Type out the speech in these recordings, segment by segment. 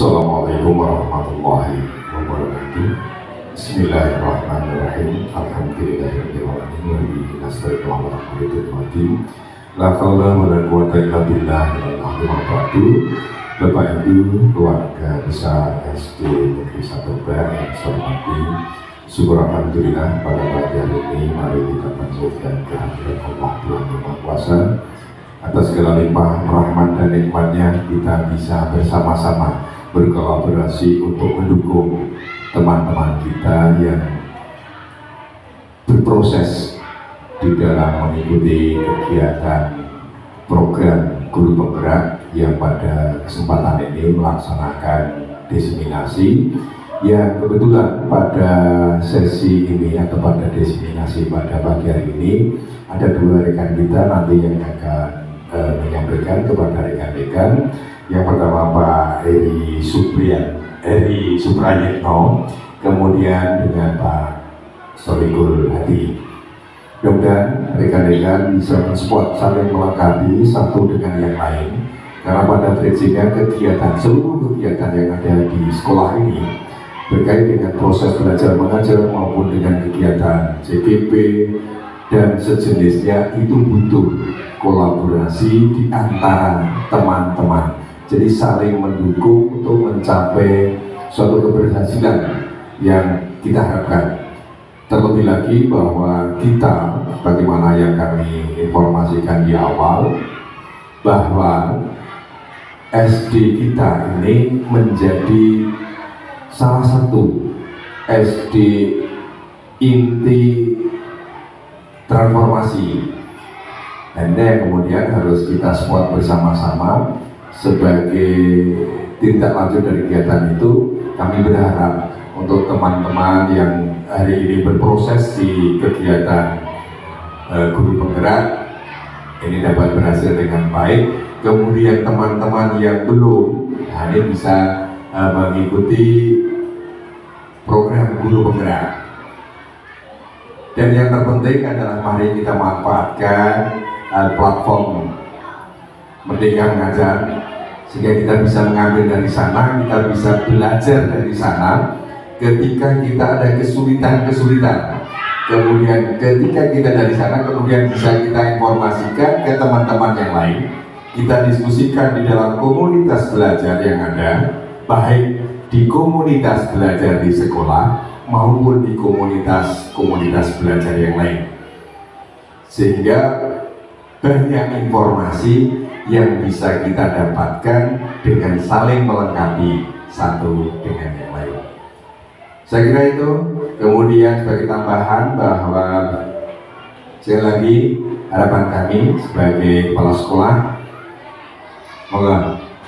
Assalamualaikum warahmatullahi wabarakatuh. Bismillahirrahmanirrahim. Alhamdulillahirrahmanirrahim. Astagfirullahaladzim. La haula wa la quwwata illa billah. Bapak Ibu, keluarga besar SD Negeri 1 Bar yang saya hormati, syukur alhamdulillah pada pagi hari ini mari kita panjatkan kehadirat Allah Tuhan Yang Maha Kuasa. Atas segala limpah rahmat dan nikmatnya kita bisa bersama-sama berkolaborasi untuk mendukung teman-teman kita yang berproses di dalam mengikuti kegiatan program guru penggerak yang pada kesempatan ini melaksanakan diseminasi yang kebetulan pada sesi ini atau pada diseminasi pada pagi hari ini ada dua rekan kita nanti yang akan menyampaikan kepada rekan-rekan. Yang pertama Pak Eri Suprayitno, kemudian dengan Pak Solikul Hadi. Mudah-mudahan rekan-rekan bisa mensupport saling melengkapi satu dengan yang lain, karena pada prinsipnya seluruh kegiatan yang ada di sekolah ini berkait dengan proses belajar mengajar maupun dengan kegiatan CPP dan sejenisnya itu butuh kolaborasi di antara teman-teman. Jadi saling mendukung untuk mencapai suatu keberhasilan yang kita harapkan. Terlebih lagi bahwa kita, bagaimana yang kami informasikan di awal, bahwa SD kita ini menjadi salah satu SD inti transformasi. Dan kemudian harus kita support bersama-sama. Sebagai tindak lanjut dari kegiatan itu, kami berharap untuk teman-teman yang hari ini berproses di kegiatan guru penggerak ini dapat berhasil dengan baik. Kemudian teman-teman yang belum ini bisa mengikuti program guru penggerak. Dan yang terpenting adalah mari kita manfaatkan platform Merdeka Mengajar, sehingga kita bisa mengambil dari sana, kita bisa belajar dari sana. Ketika kita ada kesulitan-kesulitan, kemudian ketika kita dari sana, kemudian bisa kita informasikan ke teman-teman yang lain. Kita diskusikan di dalam komunitas belajar yang ada, baik di komunitas belajar di sekolah maupun di komunitas belajar yang lain, sehingga banyak informasi yang bisa kita dapatkan dengan saling melengkapi satu dengan yang lain. Saya kira itu. Kemudian sebagai tambahan bahwa sekali lagi harapan kami sebagai kepala sekolah,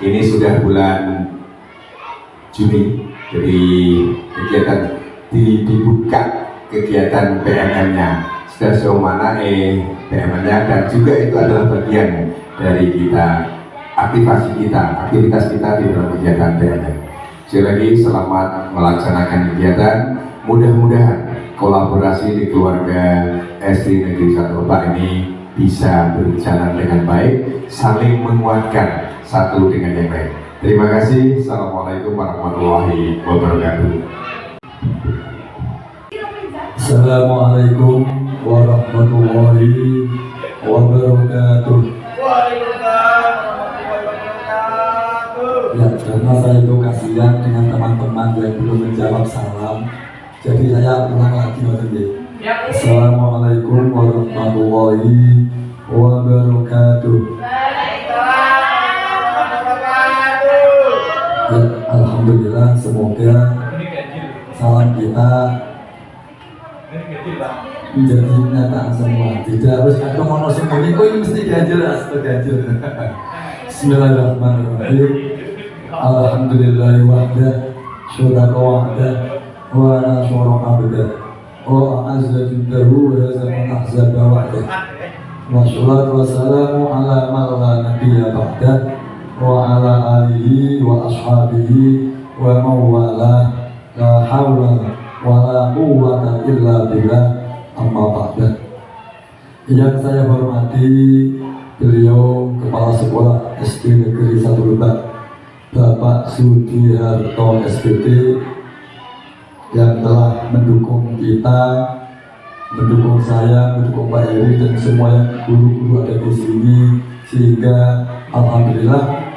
ini sudah bulan Juni, jadi kegiatan dibuka kegiatan PMM-nya sudah sejauh mana PMM-nya, dan juga itu adalah bagian dari kita, aktivitas kita di dalam kegiatan PMM. Sekali lagi selamat melaksanakan kegiatan. Mudah-mudahan kolaborasi di keluarga SD Negeri 1 Lebak ini bisa berjalan dengan baik, saling menguatkan satu dengan yang lain. Terima kasih. Assalamualaikum warahmatullahi wabarakatuh. Assalamualaikum warahmatullahi wabarakatuh. Ya, karena saya itu kasihan dengan teman-teman yang belum menjawab salam, jadi saya ulang lagi. Assalamualaikum warahmatullahi wabarakatuh. Ya, alhamdulillah, semoga salam kita menjadi kenyataan semua. Tidak harus ada monosik ini mesti ganjil atau ganjil. Bismillahirrahmanirrahim. Alhamdulillahi wahda, syuraka wahda, wa nasura abda, wa a'azza jundahu, wa zaman ahzaba wahda. Wassalatu wassalamu ala man la nabiyya ba'da, wa ala alihi wa ashabihi wa mawala, la hawla wa la quwwata illa billah, amma ba'da. Yang saya hormati beliau Kepala Sekolah SD Negeri 1 Lebak, Bapak Sudiharto SPT yang telah mendukung kita, mendukung saya, mendukung Pak Heri dan semua yang guru-guru ada di sini, sehingga alhamdulillah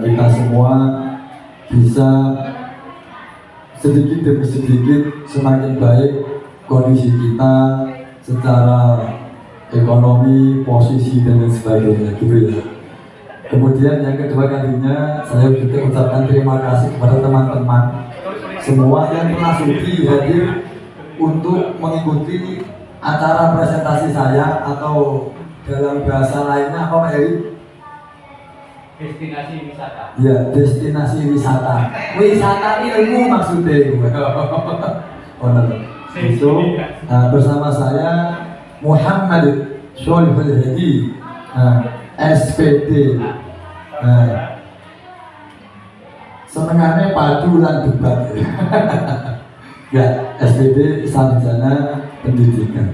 kita semua bisa sedikit demi sedikit semakin baik kondisi kita secara ekonomi, posisi dan lain sebagainya, gitu ya. Kemudian yang kedua kalinya saya juga ucapkan terima kasih kepada teman-teman semua yang telah sudi hadir untuk mengikuti acara presentasi saya, atau dalam bahasa lainnya apa Pak Heri? Destinasi wisata. Ya, destinasi wisata. Wisata ilmu maksudnya. Oh, itu bersama saya Muhammad Sholihul Hadi, SPD. Senengannya padu lan debat. Ya, SPD Sarjana Pendidikan.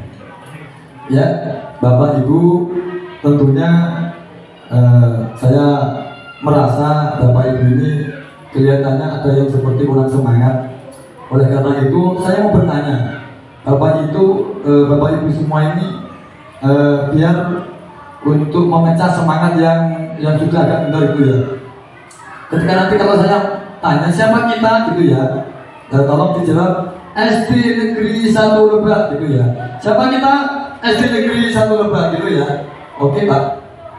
Ya, Bapak Ibu, tentunya saya merasa Bapak Ibu ini kelihatannya ada yang seperti kurang semangat. Oleh karena itu, saya mau bertanya, Bapak Ibu semua ini biar untuk memecah semangat yang sudah agak benar itu ya. Ketika nanti kalau saya tanya siapa kita gitu ya, tolong dijawab SD Negeri 1 Lebak gitu ya. Siapa kita? SD Negeri 1 Lebak gitu ya. Oke Pak,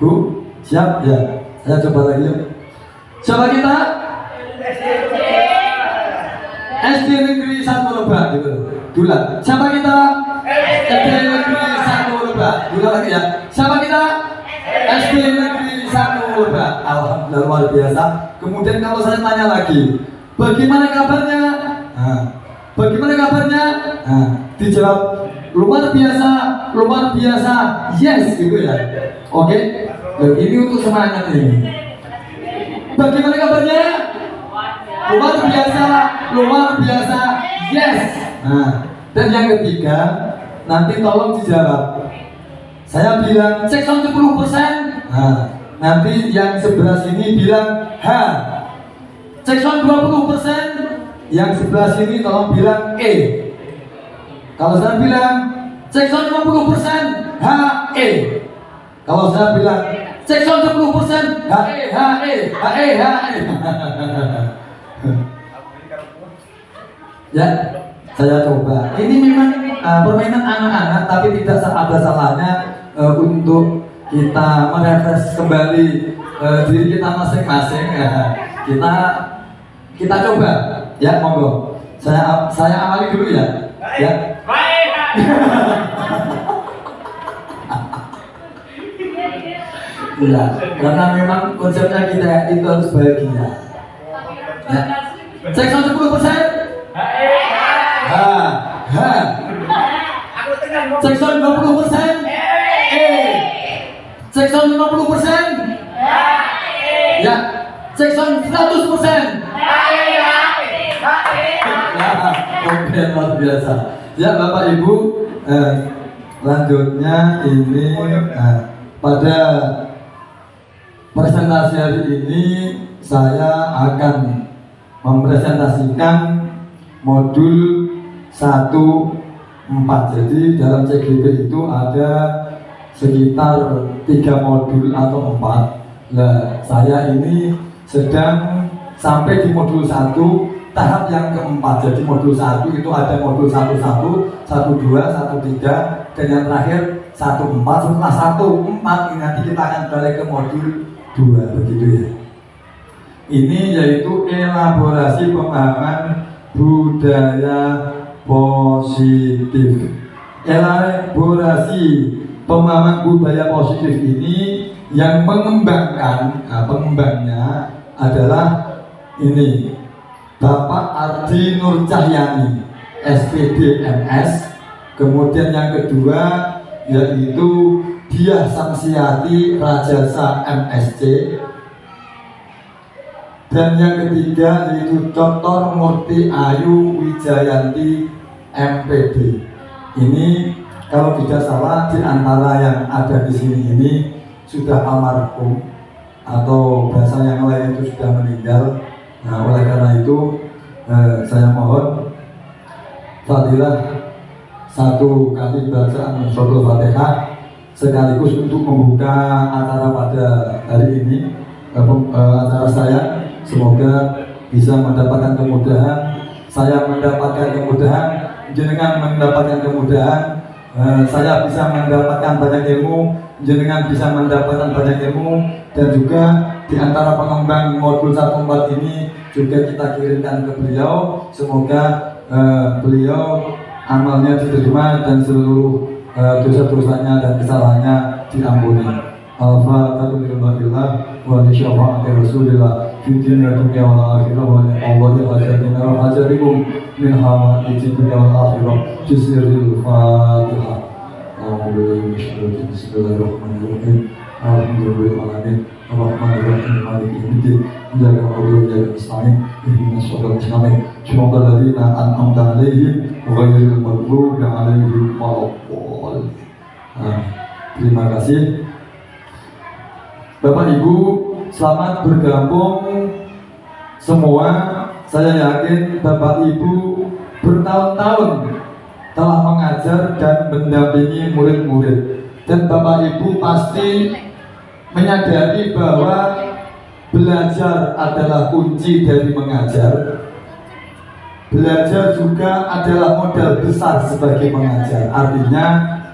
Bu, siap ya. Saya coba lagi ya. Siapa kita? SD Negeri 1 Lebak gitu. Dulan. Siapa kita? SD Negeri 1 Lebak. Dulan lagi ya. Siapa kita? SD Negeri 1 Lebak. Alhamdulillah luar biasa. Kemudian kalau saya tanya lagi, bagaimana kabarnya? Bagaimana kabarnya? Dijawab luar biasa, yes gitu ya. Oke, ini untuk semangat ini. Bagaimana kabarnya? Luar biasa, yes. Dan yang ketiga, nanti tolong dijawab. Saya bilang cek 10%. Nanti yang sebelah sini bilang H. Cek 20%. Yang sebelah sini tolong bilang E. Kalau saya bilang cek 50% H E. Kalau saya bilang cek 10% H E. Ya, saya coba. Ini memang permainan anak-anak, tapi tidak ada salahnya untuk kita merefresh kembali diri kita masing-masing. Kita coba, ya monggo. Saya awali dulu ya. Ya. Ya, karena memang konsepnya kita itu harus bahagia. Ya. Cek 10%. Cek 20%. Cek 50%. Ya. Cek 100%. Oke, luar biasa. Ya Bapak Ibu, lanjutnya ini pada presentasi hari ini saya akan mempresentasikan modul 1-4. Jadi dalam CGP itu ada sekitar 3 modul atau 4. Nah, saya ini sedang sampai di modul 1 tahap yang keempat. Jadi modul 1 itu ada modul 11, 12, 13, dan yang terakhir 14. Setelah 14 ini nanti kita akan balik ke modul 2, begitu ya. Ini yaitu elaborasi pemahaman budaya positif. Elaborasi pemahaman budaya positif ini yang mengembangkan, pengembangnya adalah ini Bapak Ardi Nur Cahyani, SPD MS. Kemudian yang kedua yaitu Diah Samsiati Rajasa MSc. Dan yang ketiga yaitu Dr. Murti Ayu Wijayanti MPD. Ini kalau tidak salah di antara yang ada di sini ini sudah almarhum atau bahasa yang lain itu sudah meninggal. Nah, oleh karena itu saya mohon fadilah satu kali bacaan suratul Fatihah sekaligus untuk membuka acara pada hari ini, acara saya. Semoga bisa mendapatkan kemudahan, saya mendapatkan kemudahan, jenengan mendapatkan kemudahan, saya bisa mendapatkan banyak ilmu, jenengan bisa mendapatkan banyak ilmu, dan juga di antara pengembang modul 14 ini juga kita kirimkan ke beliau. Semoga beliau amalnya diterima dan seluruh dosa-dosanya dan kesalahannya diampuni. Al-Fatihah lillah wa li syafa'ati Rasulillah fi dunya wal akhirah wa li awwali hajatina wa hajarikum min hawaiji dunya wal akhirah bisirril Fatihah. Bismillahirrahmanirrahim. Alhamdulillahirrahmanirrahim. Ar-Rahmanirrahim. Maliki yaumiddin. Iyyaka na'budu wa iyyaka nasta'in. Ihdinas siratal mustaqim. Shiratal ladzina an'amta 'alaihim ghairil maghdubi 'alaihim waladdallin. Terima kasih. Bapak Ibu, selamat bergabung semua. Saya yakin Bapak Ibu bertahun-tahun telah mengajar dan mendampingi murid-murid, dan Bapak Ibu pasti menyadari bahwa belajar adalah kunci dari mengajar. Belajar juga adalah modal besar sebagai mengajar. Artinya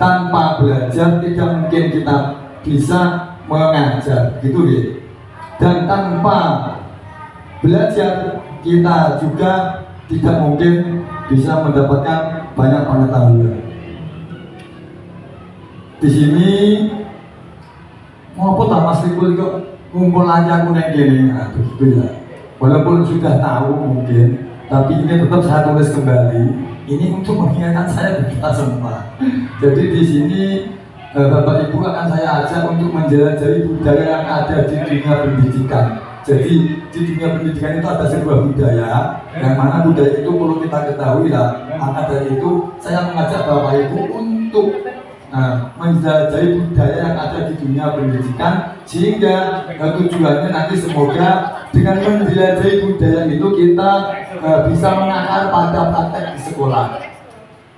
tanpa belajar tidak mungkin kita bisa mengajar, gitu ya. Dan tanpa belajar kita juga tidak mungkin bisa mendapatkan banyak pengetahuan. Di sini mau apa Mas Rikul kok ngumpul aja aku neng gini, nah, gitu ya. Walaupun sudah tahu mungkin, tapi ini tetap saya tulis kembali. Ini untuk mengingatkan saya kita semua. Jadi di sini Bapak Ibu akan saya ajak untuk menjelajahi budaya yang ada di dunia pendidikan. Jadi di dunia pendidikan itu ada sebuah budaya, yang mana budaya itu perlu kita ketahui lah. Maka dari itu saya mengajak Bapak Ibu untuk menjelajahi budaya yang ada di dunia pendidikan, sehingga tujuannya nanti semoga dengan menjelajahi budaya itu kita bisa mengakar pada praktek di sekolah.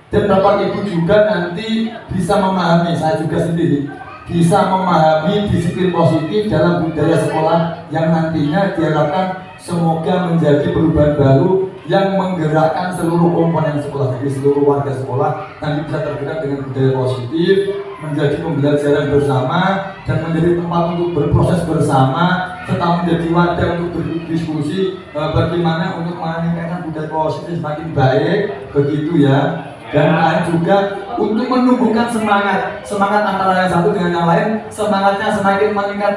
Dan Bapak Ibu juga nanti bisa memahami, saya juga sendiri bisa memahami disiplin positif dalam budaya sekolah yang nantinya diharapkan semoga menjadi perubahan baru yang menggerakkan seluruh komponen sekolah, jadi seluruh warga sekolah nanti bisa tergerak dengan budaya positif, menjadi pembelajaran bersama dan menjadi tempat untuk berproses bersama, serta menjadi wadah untuk berdiskusi bagaimana untuk meningkatkan budaya positif semakin baik, begitu ya. Dan juga untuk menumbuhkan semangat antara yang satu dengan yang lain, semangatnya semakin meningkat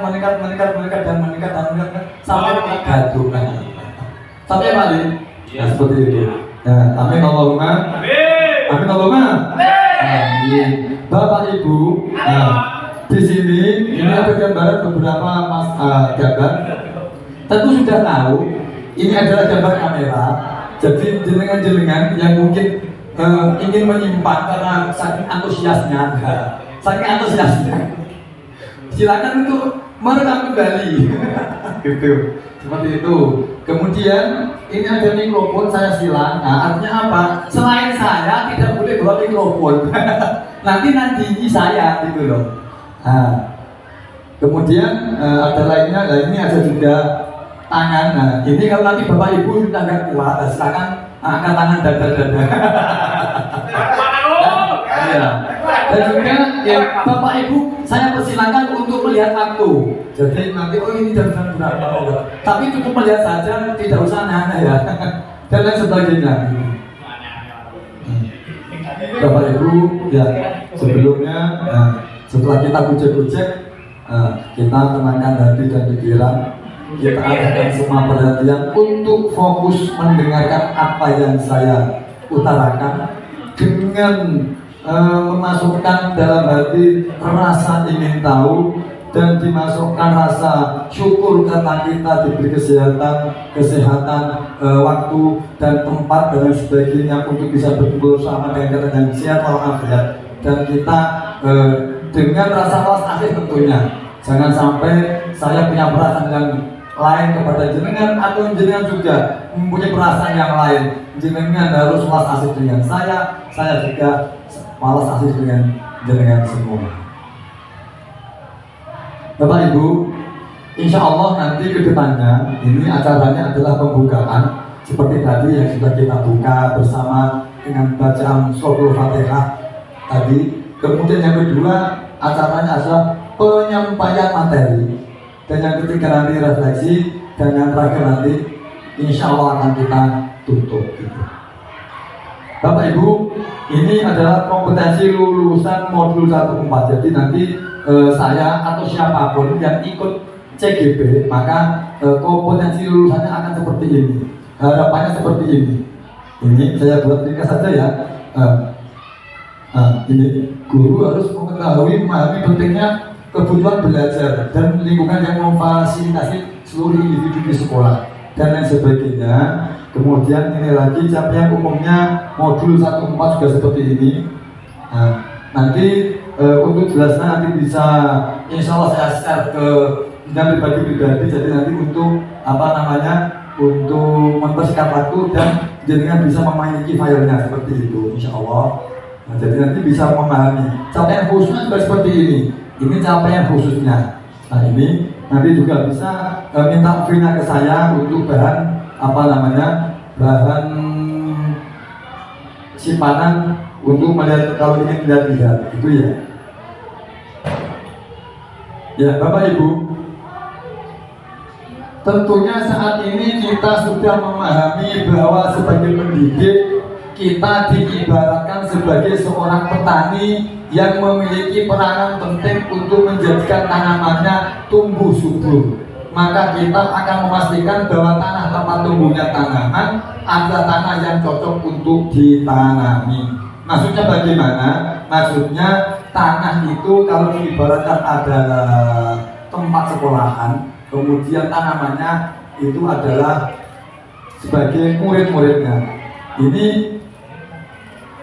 sampai kegaduhan. Sampai balik. Nah, seperti itu. Nah, amin Allahumma. Amin Allahumma. Amin. Bapak Ibu, di sini ini ada gambaran beberapa gambar. Tentu sudah tahu ini adalah gambar kamera. Jadi jenengan-jenengan yang mungkin ingin menyimpan karena saking antusiasnya, silakan untuk merekam kembali, gitu, seperti itu. Kemudian ini ada mikrofon, saya silang. Nah, artinya apa? Selain saya tidak boleh bawa mikrofon. nanti saya, gitu loh. Nah, kemudian ada lainnya. Nah, ini ada juga tangan. Nah, ini kalau nanti Bapak Ibu sudah nggak kuat, silakan angkat tangan dada. Ya. Dan juga ya, Bapak Ibu saya persilakan untuk melihat waktu. Jadi nanti ini jam berapa? Tapi cukup melihat saja, tidak usah nanya ya. Dan lain sebagainya. Bapak Ibu ya, sebelumnya setelah kita gojek-gojek, kita tenangkan hati dan pikiran. Kita arahkan semua perhatian untuk fokus mendengarkan apa yang saya utarakan dengan memasukkan dalam hati rasa ingin tahu dan dimasukkan rasa syukur karena kita diberi kesehatan, waktu dan tempat dan sebagainya untuk bisa berkumpul sama dengan yang sehat walafiat, dan kita dengan rasa was asih tentunya Jangan sampai saya punya perasaan yang lain kepada jenengan atau jenengan juga mempunyai perasaan yang lain. Jenengan harus malas asik dengan saya juga malas asik dengan jenengan semua. Bapak Ibu, insya Allah nanti ke depannya ini acaranya adalah pembukaan seperti tadi yang sudah kita buka bersama dengan bacaan suratul Fatihah tadi. Kemudian yang kedua acaranya adalah penyampaian materi, dan yang ketiga nanti refleksi, dan yang terakhir nanti insya Allah akan kita tutup gitu. Bapak Ibu, ini adalah kompetensi lulusan modul 14. Jadi nanti saya atau siapapun yang ikut CGP, maka kompetensi lulusannya akan seperti ini. Harapannya seperti ini. Ini saya buat ringkas saja ya. Ini guru harus mengetahui, memahami pentingnya kebutuhan belajar dan lingkungan yang memfasilitasi seluruh individu di sekolah dan lain sebagainya. Kemudian ini lagi capaian umumnya modul 14 juga seperti ini. Nanti untuk jelasnya nanti bisa insya Allah saya share ke dan pribadi. Jadi nanti untuk untuk mempersingkat waktu dan jenengan bisa memiliki filenya seperti itu insya Allah. Jadi nanti bisa memahami capaian khususnya juga seperti ini. Ini capaian khususnya. Nah ini nanti juga bisa minta filenya ke saya untuk bahan bahan simpanan untuk melihat kalau ingin lihat itu ya. Ya Bapak Ibu, tentunya saat ini kita sudah memahami bahwa sebagai pendidik kita diibaratkan sebagai seorang petani yang memiliki peranan penting untuk menjadikan tanamannya tumbuh subur. Maka kita akan memastikan bahwa tanah tempat tumbuhnya tanaman adalah tanah yang cocok untuk ditanami. Maksudnya bagaimana? Maksudnya tanah itu kalau diibaratkan adalah tempat sekolahan, kemudian tanamannya itu adalah sebagai murid-muridnya. Ini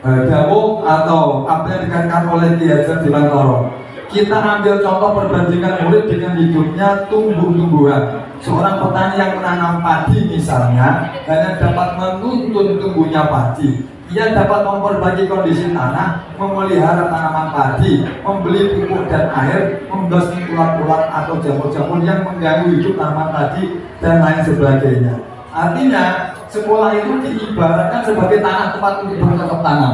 dawuh atau apa yang dikatakan oleh Ki Hajar Dewantara. Kita ambil contoh perbandingan murid dengan hidupnya tumbuh-tumbuhan. Seorang petani yang menanam padi misalnya hanya dapat menuntun tumbuhnya padi. Ia dapat memperbaiki kondisi tanah, memelihara tanaman padi, membeli pupuk dan air, membasmi ulat-ulat atau jamur-jamur yang mengganggu hidup tanaman padi dan lain sebagainya. Artinya sekolah itu diibaratkan sebagai tanah tempat untuk bercocok tanam.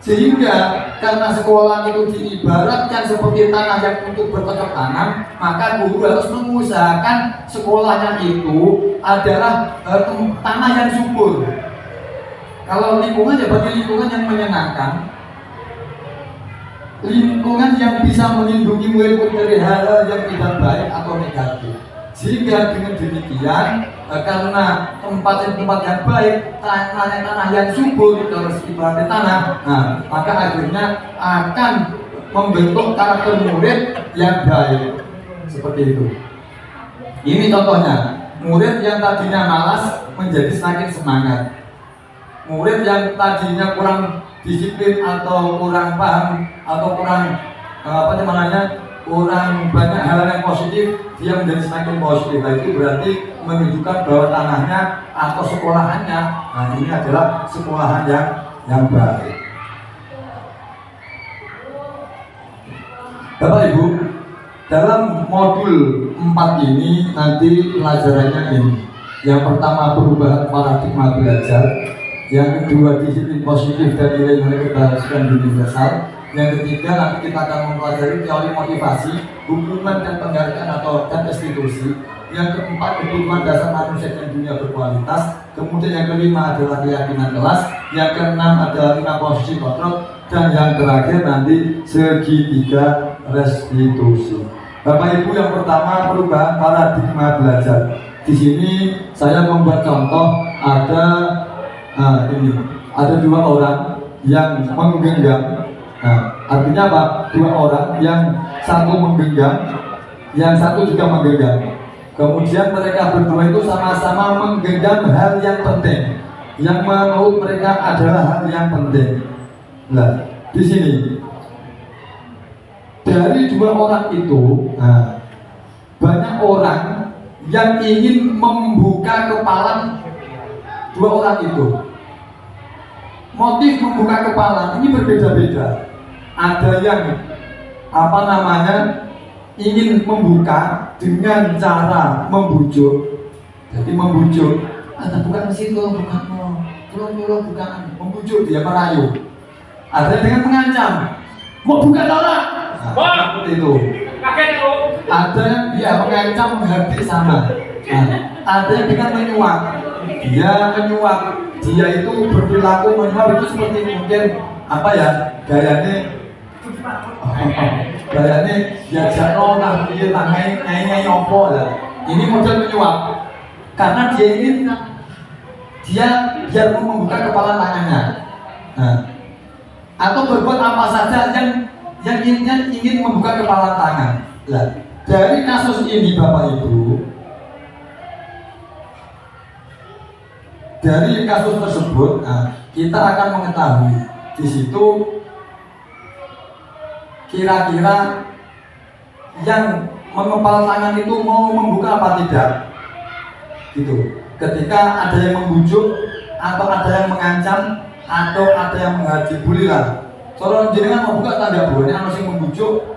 Sehingga karena sekolah itu diibaratkan seperti tanah yang untuk bercocok tanam, maka guru harus mengusahakan sekolahnya itu adalah tanah yang subur. Kalau lingkungan ya bagi lingkungan yang menyenangkan, lingkungan yang bisa melindungi murid dari hal-hal yang tidak baik atau negatif. Sehingga dengan demikian karena tempat yang baik, tanah yang subur kalau ibaratnya tanah, maka akhirnya akan membentuk karakter murid yang baik seperti itu. Ini contohnya, murid yang tadinya malas menjadi semakin semangat. Murid yang tadinya kurang disiplin atau kurang paham atau kurang kurang banyak hal yang positif, dia menjadi semakin positif. Nah, itu berarti menunjukkan bahwa tanahnya atau sekolahannya, ini adalah sekolahan yang baik. Bapak Ibu, dalam modul 4 ini nanti pelajarannya ini. Yang pertama perubahan paradigma belajar, yang kedua disiplin positif dan nilai-nilai keberhasilan universal. Yang ketiga nanti kita akan mempelajari teori motivasi, hubungan dan penghargaan dan institusi. Yang keempat kebutuhan dasar manusia dan dunia berkualitas. Kemudian yang kelima adalah keyakinan kelas. Yang keenam adalah 5 posisi kontrol. Dan yang terakhir nanti segitiga restitusi. Bapak Ibu, yang pertama perubahan paradigma belajar. Di sini saya membuat contoh ada ada 2 orang yang menggenggam. Artinya apa? 2 orang yang satu menggenggam, yang satu juga menggenggam. Kemudian mereka berdua itu sama-sama menggenggam hal yang penting, yang menurut mereka adalah hal yang penting. Nah, di sini B dari dua orang itu, banyak orang yang ingin membuka kepala dua orang itu. Motif membuka kepala ini berbeda-beda. Ada yang ingin membuka dengan cara membujuk. Jadi membujuk, ada bukan di situ, bukan bukan, membujuk dia merayu. Ada yang dengan mengancam, mau buka tolak. Seperti itu. Ada yang dia mengancam menghardik sama. Ada yang dengan menyuap. Dia itu berperilaku menyuap itu seperti mungkin gayanya diajak nolak, dia tangai opo lah. Ini model menyuap. Karena dia biar membuka kepala tangannya. Atau berbuat apa saja yang ingin membuka kepala tangan. Nah, dari kasus ini Bapak Ibu, dari kasus tersebut, kita akan mengetahui di situ kira-kira yang mengepal tangan itu mau membuka apa tidak, gitu. Ketika ada yang membujuk atau ada yang mengancam atau ada yang menghaji bulilah. Soalnya jenengan mau buka tanda boleh harus yang membujuk.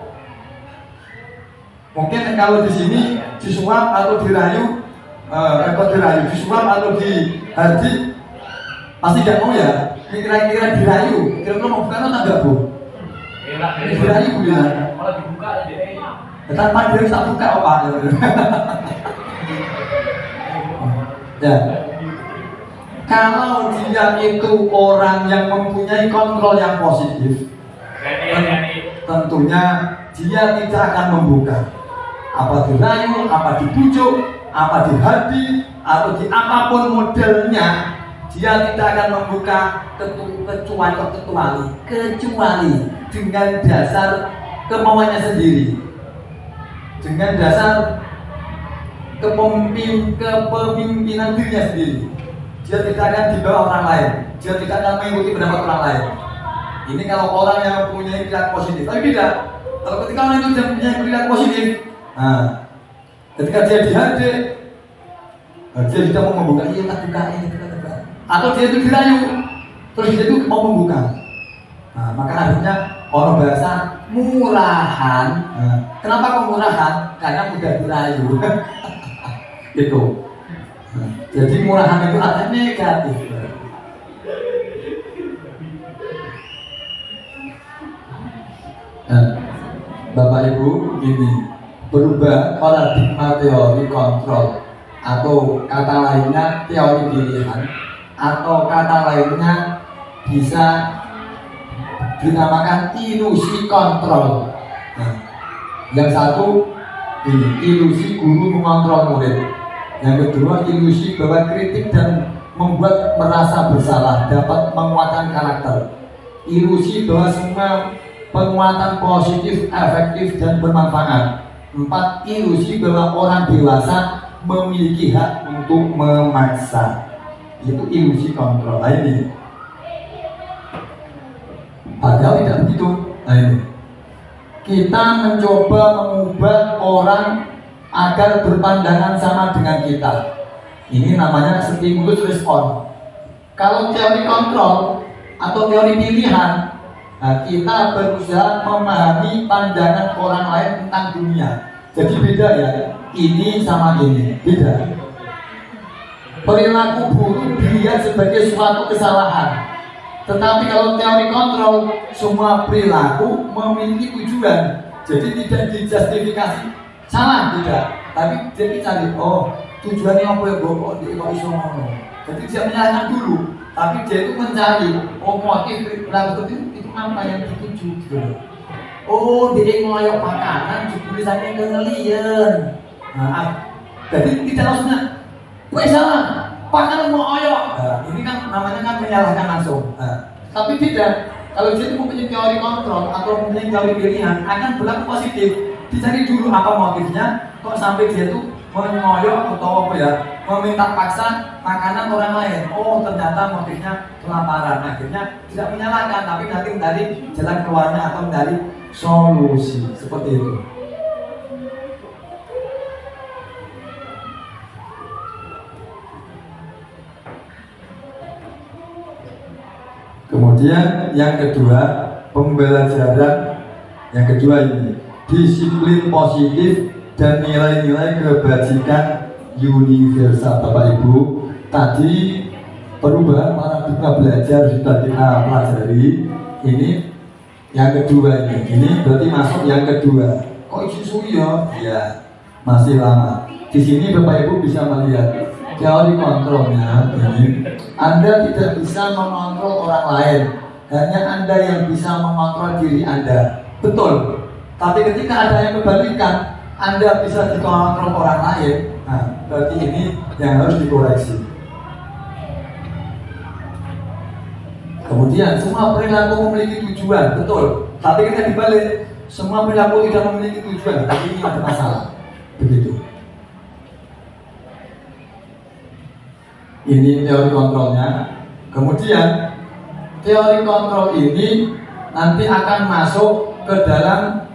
Mungkin kalau di sini disuap atau dirayu, disuap atau dihaji, pasti tidak mau ya. Kira-kira dirayu, kira-kira mau buka atau tidak bu? Dirayu bulilah. Kalau dibuka Tanpa diri tak buka apa? Ya. Kalau dia itu orang yang mempunyai kontrol yang positif, tentunya dia tidak akan membuka. Apa dirayu, apa dibujuk, apa dihadi, atau di apapun modelnya, dia tidak akan membuka kecuali dengan dasar kemauannya sendiri, dengan dasar kepemimpinan dirinya sendiri. Dia tidak akan dibawa orang lain, dia tidak akan mengikuti pendapat orang lain. Ini kalau orang yang mempunyai perilaku positif. Tapi tidak, kalau ketika orang itu punya perilaku positif, ketika dia dihadir, dia tidak mau membuka, iya tak buka ini, kita buka. Atau dia itu dirayu, terus dia itu mau membuka. Maka akhirnya orang bahasa murahan. Kenapa kok murahan? Karena mudah dirayu. Gitu. Jadi murahan itu artinya negatif. Bapak Ibu, ini berubah paradigma teori kontrol, atau kata lainnya teori pilihan, atau kata lainnya bisa dinamakan ilusi kontrol. Yang satu ini ilusi guru mengontrol murid. Yang kedua ilusi bahwa kritik dan membuat merasa bersalah dapat menguatkan karakter. Ilusi bahwa semua penguatan positif, efektif dan bermanfaat. 4. Ilusi bahwa orang dewasa memiliki hak untuk memaksa. Itu ilusi kontrol. Ini padahal tidak begitu. Ini kita mencoba mengubah orang agar berpandangan sama dengan kita. Ini namanya stimulus respon. Kalau teori kontrol atau teori pilihan, kita berusaha memahami pandangan orang lain tentang dunia. Jadi beda ya, ini sama ini, beda. Perilaku buruk dilihat sebagai suatu kesalahan. Tetapi kalau teori kontrol, semua perilaku memiliki tujuan. Jadi tidak dijustifikasi salah, tidak. Tapi dia cari, tujuannya apa ya kok iso ngono. Jadi dia menyalahkan dulu, tapi dia itu mencari motif perilaku itu apa yang dituju gitu. Dia ngoyok makanan, tulisannya ngelian. Jadi tidak langsungnya, salah. Makanan mau oyok. Ini kan namanya kan menyalahkan langsung. Tapi tidak. Kalau dia itu mempunyai teori kontrol atau mempunyai teori pilihan, akan berlaku positif. Dicari dulu apa motifnya, kok sampai dia itu mengoyok atau apa ya, meminta paksa makanan orang lain. Ternyata motifnya kelaparan. Akhirnya tidak menyalahkan, tapi nanti dari jalan keluarnya atau dari solusi seperti itu. Kemudian yang kedua, pembelajaran yang kedua ini disiplin positif dan nilai-nilai kebajikan universal. Bapak Ibu, tadi perubahan paradigma belajar sudah kita pelajari. Ini yang kedua ini berarti masuk yang kedua. Kok isu ya masih lama. Di sini Bapak Ibu bisa melihat teori kontrolnya ini. Anda tidak bisa mengontrol orang lain, hanya Anda yang bisa mengontrol diri Anda. Betul. Tapi ketika ada yang kebalikan, Anda bisa dikontrol orang lain. Nah, berarti ini yang harus dikoreksi. Kemudian semua perilaku memiliki tujuan, betul. Tapi kita dibalik, semua perilaku tidak memiliki tujuan. Tapi ini ada masalah. Begitu. Ini teori kontrolnya. Kemudian teori kontrol ini nanti akan masuk ke dalam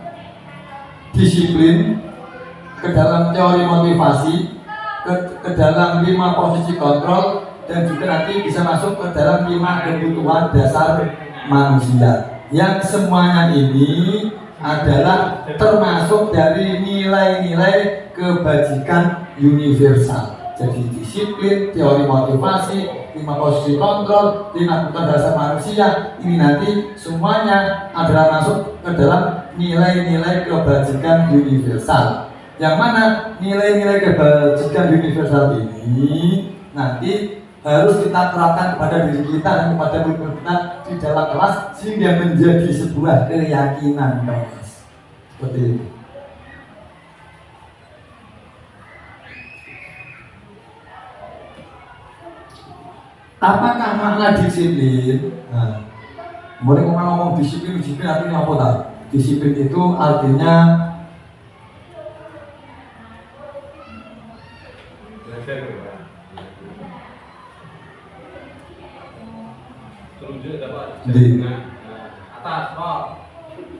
disiplin, ke dalam teori motivasi, ke dalam 5 posisi kontrol, dan juga nanti bisa masuk ke dalam 5 kebutuhan dasar manusia. Yang semuanya ini adalah termasuk dari nilai-nilai kebajikan universal. Jadi disiplin, teori motivasi, 5 posisi kontrol, 5 kebutuhan dasar manusia, ini nanti semuanya adalah masuk ke dalam nilai-nilai kebajikan universal. Yang mana nilai-nilai kebajikan universal ini nanti harus kita terapkan kepada diri kita dan kepada murid kita di dalam kelas sehingga menjadi sebuah keyakinan kelas. Seperti itu. Apakah makna disiplin? Nah, boleh ngomong disiplin artinya apa tak? Disiplin itu artinya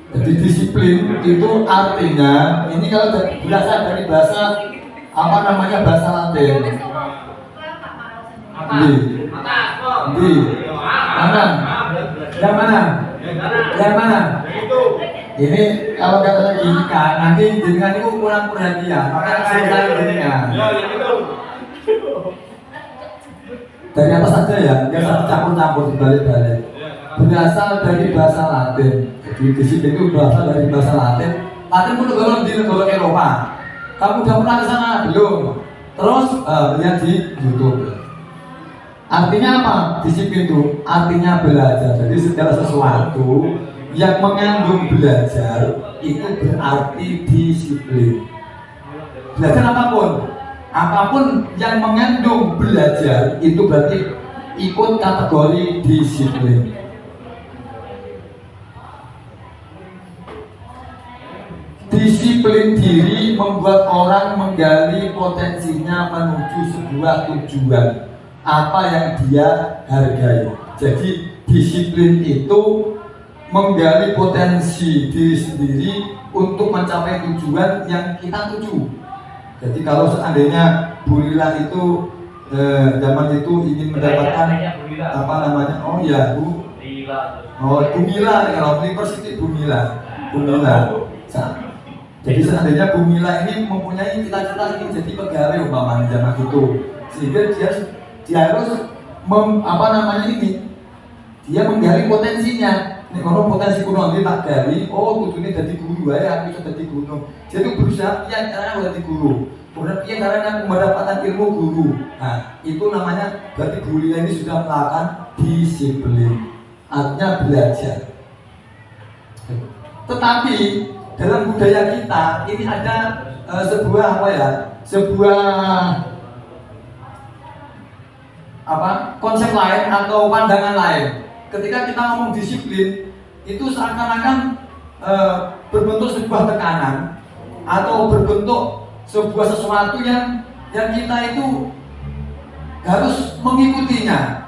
jadi disiplin itu artinya ini kalau berasal dari bahasa apa namanya bahasa Latin. Di mana? Yang mana? Yang mana? Ini kalau kata gini kan, nanti jenengan itu kurang perhatian, maka saya jenengan. Dari atas saja ya, biasa campur-campur dibalik-balik. Berasal dari bahasa Latin. Jadi disiplin itu berasal dari bahasa Latin. Latin pun negara di negara Eropa. Kamu udah pernah ke sana belum? Terus lihat di YouTube. Artinya apa? Disiplin itu artinya belajar. Jadi segala sesuatu yang mengandung belajar itu berarti disiplin. Belajar apapun yang mengandung belajar itu berarti ikut kategori disiplin. Disiplin diri membuat orang menggali potensinya menuju sebuah tujuan apa yang dia hargai. Jadi disiplin itu menggali potensi diri sendiri untuk mencapai tujuan yang kita tuju. Jadi kalau seandainya Bu Lila itu zaman itu ingin mendapatkan apa namanya? Bu Mila, kalau University Bu Mila. Jadi seandainya Bu Mila ini mempunyai cita-cita ingin jadi pegawai umpamanya zaman itu, sehingga dia harus dia menggali potensinya. Nek ono potensi kuno iki tak gali, kudune dadi guru wae, aku iso dadi guru. Jadi berusaha piye caranya dadi guru. Kemudian piye caranya mendapatkan ilmu guru. Nah, itu namanya berarti Bu Lila ini sudah melakukan disiplin. Artinya belajar. Tetapi dalam budaya kita ini ada konsep lain atau pandangan lain. Ketika kita ngomong disiplin, itu seakan-akan berbentuk sebuah tekanan atau berbentuk sebuah sesuatu yang kita itu harus mengikutinya.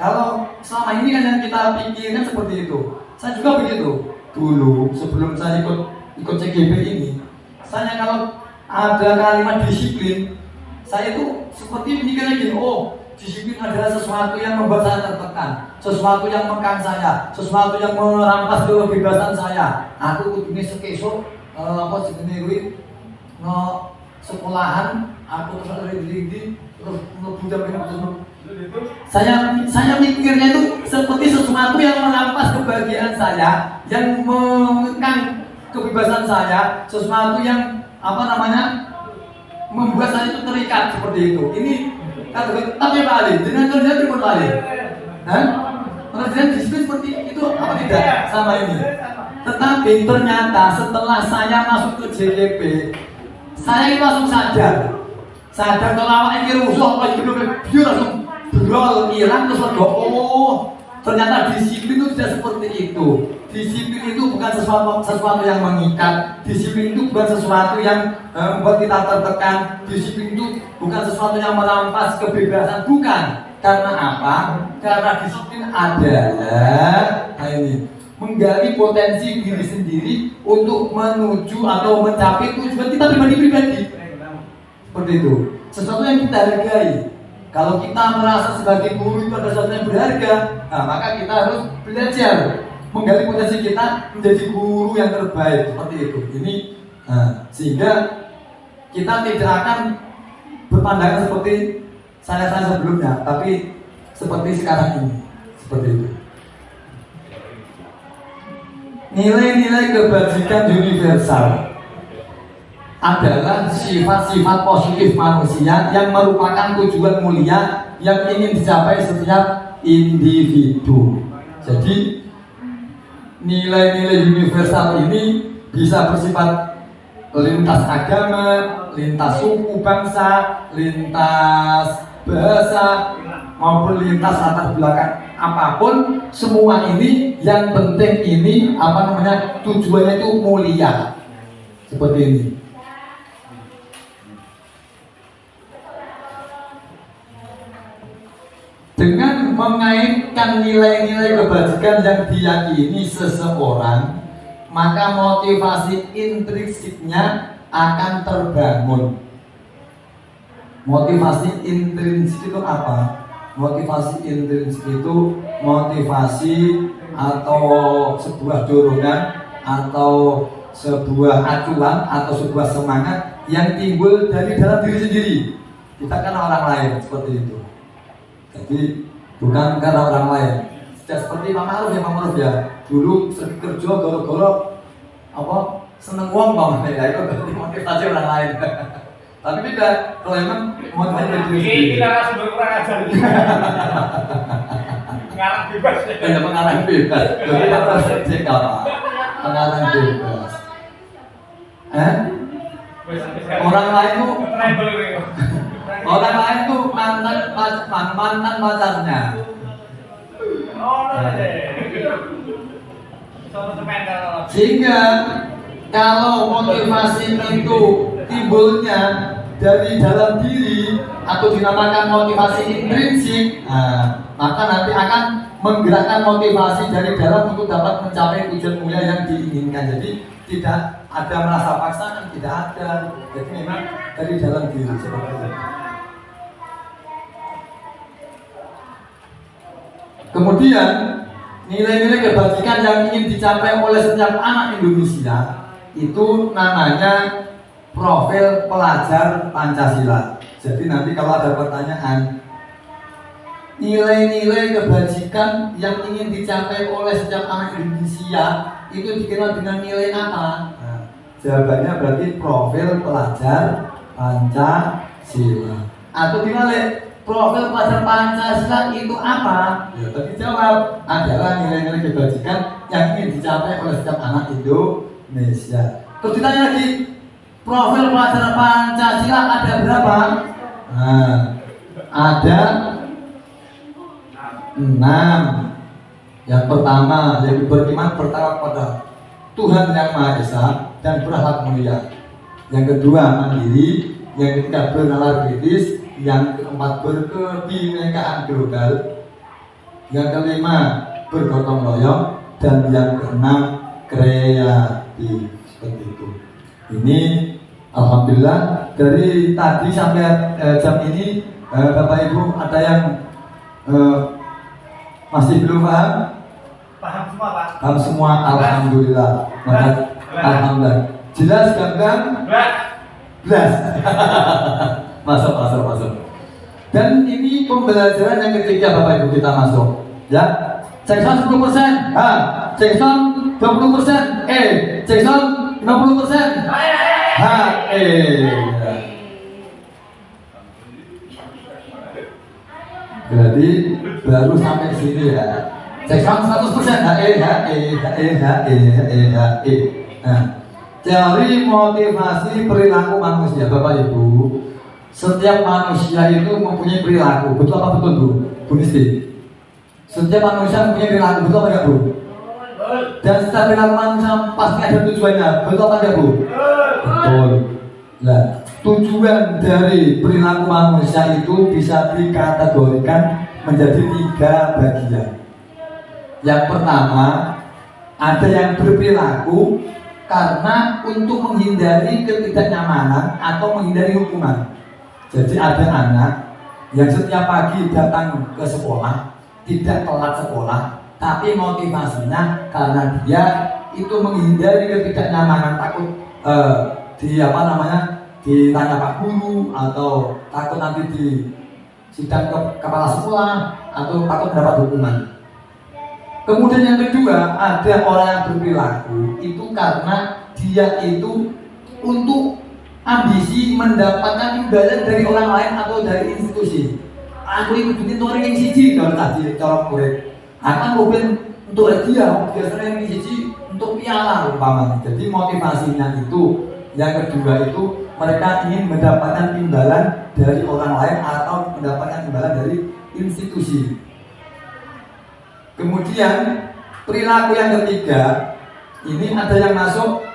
Kalau selama ini kan yang kita pikirkan seperti itu. Saya juga begitu. dulu sebelum saya ikut CGP ini, saya kalau ada kalimat disiplin, saya itu seperti mikirnya gini, oh disiplin adalah sesuatu yang membuat saya tertekan, sesuatu yang mengkang saya, sesuatu yang merampas kebebasan saya. Aku ini sekesuk apa sebenarnya sekolahan, aku terus ada di terus saya mikirnya itu seperti sesuatu yang merampas kebahagiaan saya, yang mengekang kebebasan saya, sesuatu yang membuat saya itu terikat seperti itu. Ini tapi Pak Ali, dengan kerja di Pak Ali, kerjaan disiplin seperti itu apa tidak sama ini? Tetapi ternyata setelah saya masuk ke JGP, saya itu langsung sadar kalau awak ini rusuh, kalau itu biar langsung berol hilang terus oh ternyata disiplin itu tidak seperti itu. Disiplin itu bukan sesuatu yang mengikat. Disiplin itu bukan sesuatu yang membuat kita tertekan. Disiplin itu bukan sesuatu yang merampas kebebasan, bukan. Karena apa? Karena disiplin adalah ini menggali potensi diri sendiri untuk menuju atau mencapai tujuan kita pribadi-pribadi. Seperti itu. Sesuatu yang kita hargai. Kalau kita merasa sebagai guru itu ada sesuatu yang berharga, maka kita harus belajar menggali potensi kita menjadi guru yang terbaik. Seperti itu. Ini sehingga kita tidak akan berpandangan seperti saya sebelumnya, tapi seperti sekarang ini. Seperti itu. Nilai-nilai kebajikan universal adalah sifat-sifat positif manusia yang merupakan tujuan mulia yang ingin dicapai setiap individu. Jadi nilai-nilai universal ini bisa bersifat lintas agama, lintas suku bangsa, lintas bahasa maupun lintas latar belakang apapun, semua ini yang penting ini tujuannya itu mulia. Seperti ini. Dengan mengaitkan nilai-nilai kebajikan yang diyakini seseorang, maka motivasi intrinsiknya akan terbangun. Motivasi intrinsik itu apa? Motivasi intrinsik itu motivasi atau sebuah dorongan atau sebuah acuan atau sebuah semangat yang timbul dari dalam diri sendiri. Kita karena orang lain seperti itu. Jadi bukan karena orang lain. Tidak seperti Pak Ma'ruf ya. Dulu sering kerja goro-goro seneng uang Pak ya, itu berarti motivasi orang lain. Tapi beda kalau emang motivasi diri sendiri. Ini kita langsung berkurang ajar. Mengarang bebas. Ya mengarang bebas. Jadi kita harus cek apa? Mengarang bebas. Orang lain tuh mantan pacarnya. Sehingga kalau motivasi itu timbulnya dari dalam diri atau dinamakan motivasi intrinsik, maka nanti akan menggerakkan motivasi dari dalam untuk dapat mencapai tujuan mulia yang diinginkan. Jadi tidak ada merasa paksaan, tidak ada. Jadi memang dari dalam diri seperti itu. Kemudian nilai-nilai kebajikan yang ingin dicapai oleh setiap anak Indonesia itu namanya profil pelajar Pancasila. Jadi nanti kalau ada pertanyaan nilai-nilai kebajikan yang ingin dicapai oleh setiap anak Indonesia itu dikenal dengan nilai apa? Jawabannya berarti profil pelajar Pancasila. Atau dibalik, profil pelajar Pancasila itu apa? Ya tadi jawab adalah nilai-nilai kebajikan yang ingin dicapai oleh setiap anak Indonesia. Terus ditanya lagi, profil pelajar Pancasila ada berapa? Ada 6. Yang pertama, yaitu beriman pertama pada Tuhan Yang Maha Esa dan berakhlak mulia. Yang kedua, mandiri. Yang ketiga, bernalar kritis. Yang keempat, berkebinekaan global. Yang kelima, bergotong royong. Dan yang keenam, kreatif seperti itu. Ini alhamdulillah dari tadi sampai jam ini Bapak Ibu ada yang masih belum paham? Paham semua, Pak. Paham semua, alhamdulillah. Maka alhamdulillah. Jelas gampang? Jelas. Masuk. Dan ini pembelajaran yang ketiga Bapak Ibu kita masuk. Ya. Jackson 10%. Jackson 20%. Jackson 50%. Berarti baru sampai sini ya. Jackson 100%. Nah, teori motivasi perilaku manusia, Bapak Ibu. Setiap manusia itu mempunyai perilaku, betul apa betul Bu? Bu Nisti? Setiap manusia mempunyai perilaku, betul apa enggak Bu? Dan setiap perilaku manusia pasti ada tujuannya, betul apa enggak Bu? Betul. Nah, tujuan dari perilaku manusia itu bisa dikategorikan menjadi 3 bagian. Yang pertama, ada yang berperilaku karena untuk menghindari ketidaknyamanan atau menghindari hukuman. Jadi ada anak yang setiap pagi datang ke sekolah, tidak telat sekolah, tapi motivasinya karena dia itu menghindari ketidaknyamanan, takut ditanya Pak Guru, atau takut nanti di sidang ke kepala sekolah, atau takut mendapat hukuman. Kemudian yang kedua, ada orang yang berperilaku itu karena dia itu untuk ambisi mendapatkan imbalan dari orang lain atau dari institusi. Aku ikut duit orang yang siji kalau tadi cara kuret. Akan mobil untuk dia biasanya yang siji untuk piala umpamanya. Jadi motivasinya itu yang kedua itu mereka ingin mendapatkan imbalan dari orang lain atau mendapatkan imbalan dari institusi. Kemudian perilaku yang ketiga, ini ada yang masuk.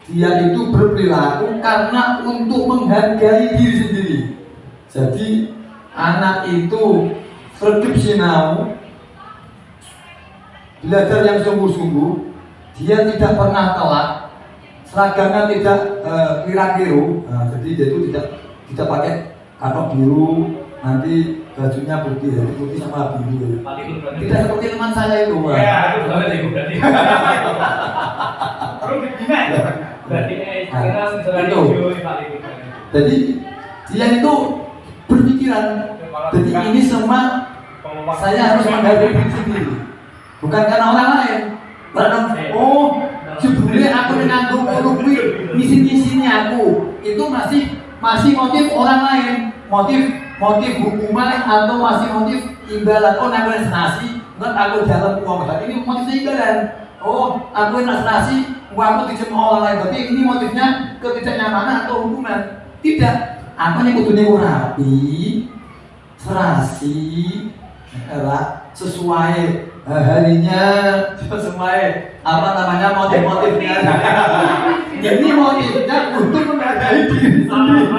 Dia itu berperilaku karena untuk menghargai diri sendiri. Jadi anak itu sedep sinau, belajar yang sungguh-sungguh, dia tidak pernah telat, seragamnya tidak kira-kira. Jadi dia itu tidak pakai katok biru, nanti bajunya putih, jadi putih sama biru. Tidak seperti teman saya itu. Ya, itu berarti. Terus gimana? Berarti itu. Jadi dia itu berpikiran. Jadi ini semua saya harus menghargai diri sendiri, bukan karena orang lain. Karena sebelumnya aku dengan guru misi-misinya aku itu masih motif orang lain, motif hukuman atau masih motif imbalan. Aku nasi, nggak aku dalam uang. Berarti ini motifnya imbalan. Aku nasi, uangku dijemur orang lain. Berarti ini motifnya ketidaknyamanan atau hukuman. Tidak. Aku yang kudunya rapi, serasi, sesuai harinya, sesuai motif-motifnya. Jadi motifnya untuk menghargai diri sendiri.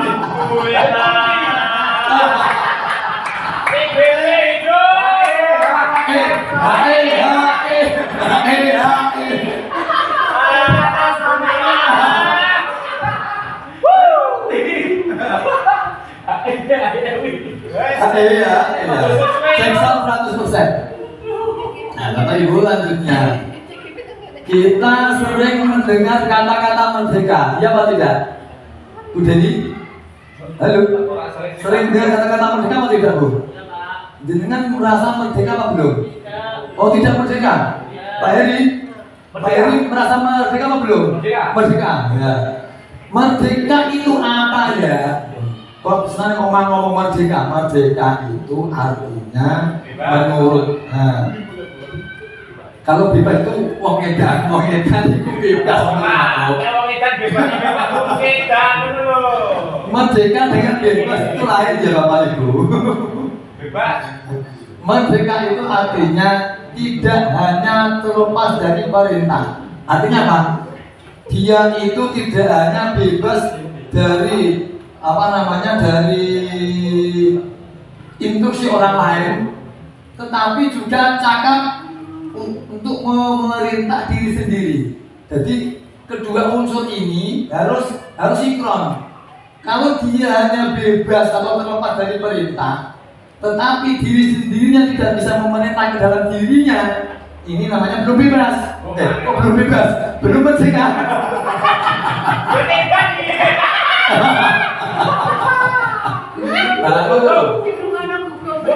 Jackson 100%. Nah, Bapak Ibu lanjutnya. Kita sering mendengar kata-kata merdeka, ya apa tidak? Bu Deni? Halo? Sering dengar kata-kata merdeka apa tidak, Bu? Jenengan merasa merdeka apa belum? Oh, tidak merdeka? Pak Heri? Pak Heri merasa merdeka apa belum? Merdeka. Ya. Merdeka itu apa ya? Kalau misalnya ngomong merdeka itu artinya menurut. Kalau bebas itu wong edan itu bebas. Wong edan bebas dulu. Merdeka dengan bebas itu lain ya Bapak Ibu. Bebas. Merdeka itu artinya tidak hanya terlepas dari perintah. Artinya apa? Dia itu tidak hanya bebas dari dari instruksi orang lain, tetapi juga cakap untuk memerintah diri sendiri. Jadi kedua unsur ini harus sinkron. Kalau dia hanya bebas atau terlepas dari perintah, tetapi diri sendirinya tidak bisa memerintah ke dalam dirinya, ini namanya belum bebas. Kok belum bebas? Belum merdeka.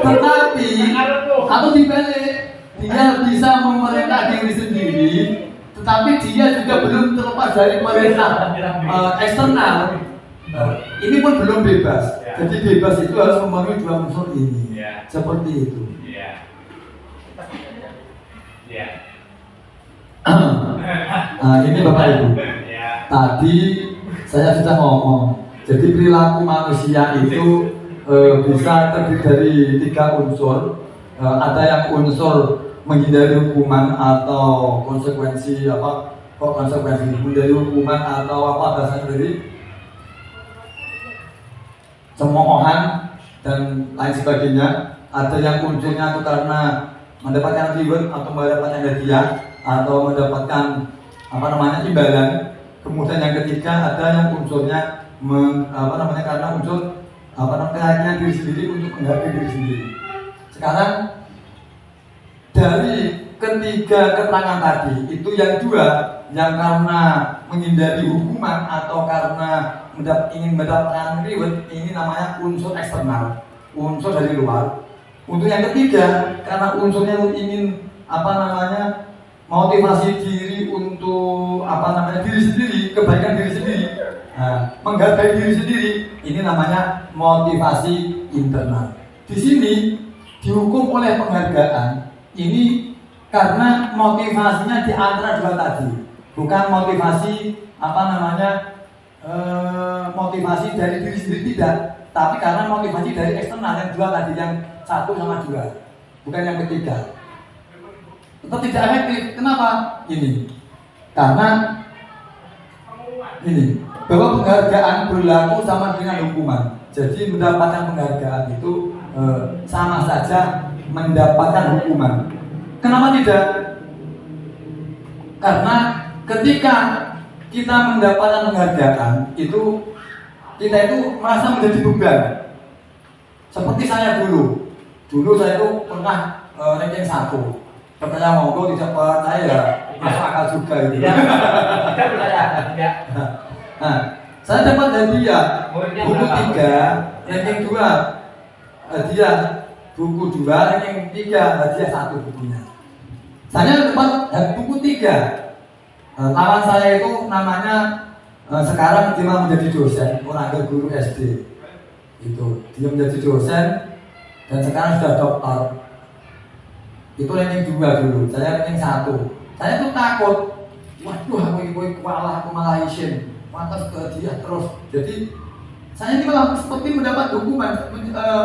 Tetapi atau dibalik, dia bisa memerintah diri sendiri, tetapi dia juga belum terlepas dari perintah eksternal. Ini pun belum bebas. Jadi bebas itu harus memenuhi dua unsur ini. Seperti itu. Nah, ini Bapak Ibu. Tadi saya sudah ngomong. Jadi perilaku manusia itu bisa terdiri dari 3 unsur. Ada yang unsur menghindari hukuman atau konsekuensi menghindari hukuman atau bahasa dari cemoohan dan lain sebagainya. Ada yang unsurnya itu karena mendapatkan reward atau mendapatkan hadiah atau mendapatkan imbalan. Kemudian yang ketiga ada yang unsurnya karena unsur keyakinan diri sendiri untuk menghargai diri sendiri. Sekarang dari ketiga keterangan tadi itu yang 2 yang karena menghindari hukuman atau karena ingin mendapatkan reward, ini namanya unsur eksternal, unsur dari luar. Untuk yang ketiga karena unsurnya ingin motivasi diri untuk diri sendiri, kebaikan diri sendiri, menghargai diri sendiri, ini namanya motivasi internal. Di sini dihukum oleh penghargaan ini karena motivasinya di antara 2 tadi, bukan motivasi motivasi dari diri sendiri, tidak, tapi karena motivasi dari eksternal yang 2 tadi, yang 1 sama 2, bukan yang ketiga. Tetap tidak efektif. Kenapa? Karena bahwa penghargaan berlaku sama dengan hukuman. Jadi mendapatkan penghargaan itu sama saja mendapatkan hukuman. Kenapa tidak? Karena ketika kita mendapatkan penghargaan itu, kita itu merasa menjadi beban. Seperti saya dulu saya itu pernah ranking 1. Katanya monggo tidak percaya, masuk akal juga itu. Tidak percaya. Nah, saya dapat hadiah buku 3, ranking 2 hadiah buku 2, ranking 3 hadiah 1 bukunya. Saya dapat buku 3. Lawan saya itu namanya sekarang dia menjadi dosen, orang guru SD. Itu dia menjadi dosen dan sekarang sudah doktor. Itu ranking 2 dulu, saya ranking 1. Saya tuh takut, waduh aku malah isin, mantas ke dia terus. Jadi saya ini malah seperti mendapat hukuman,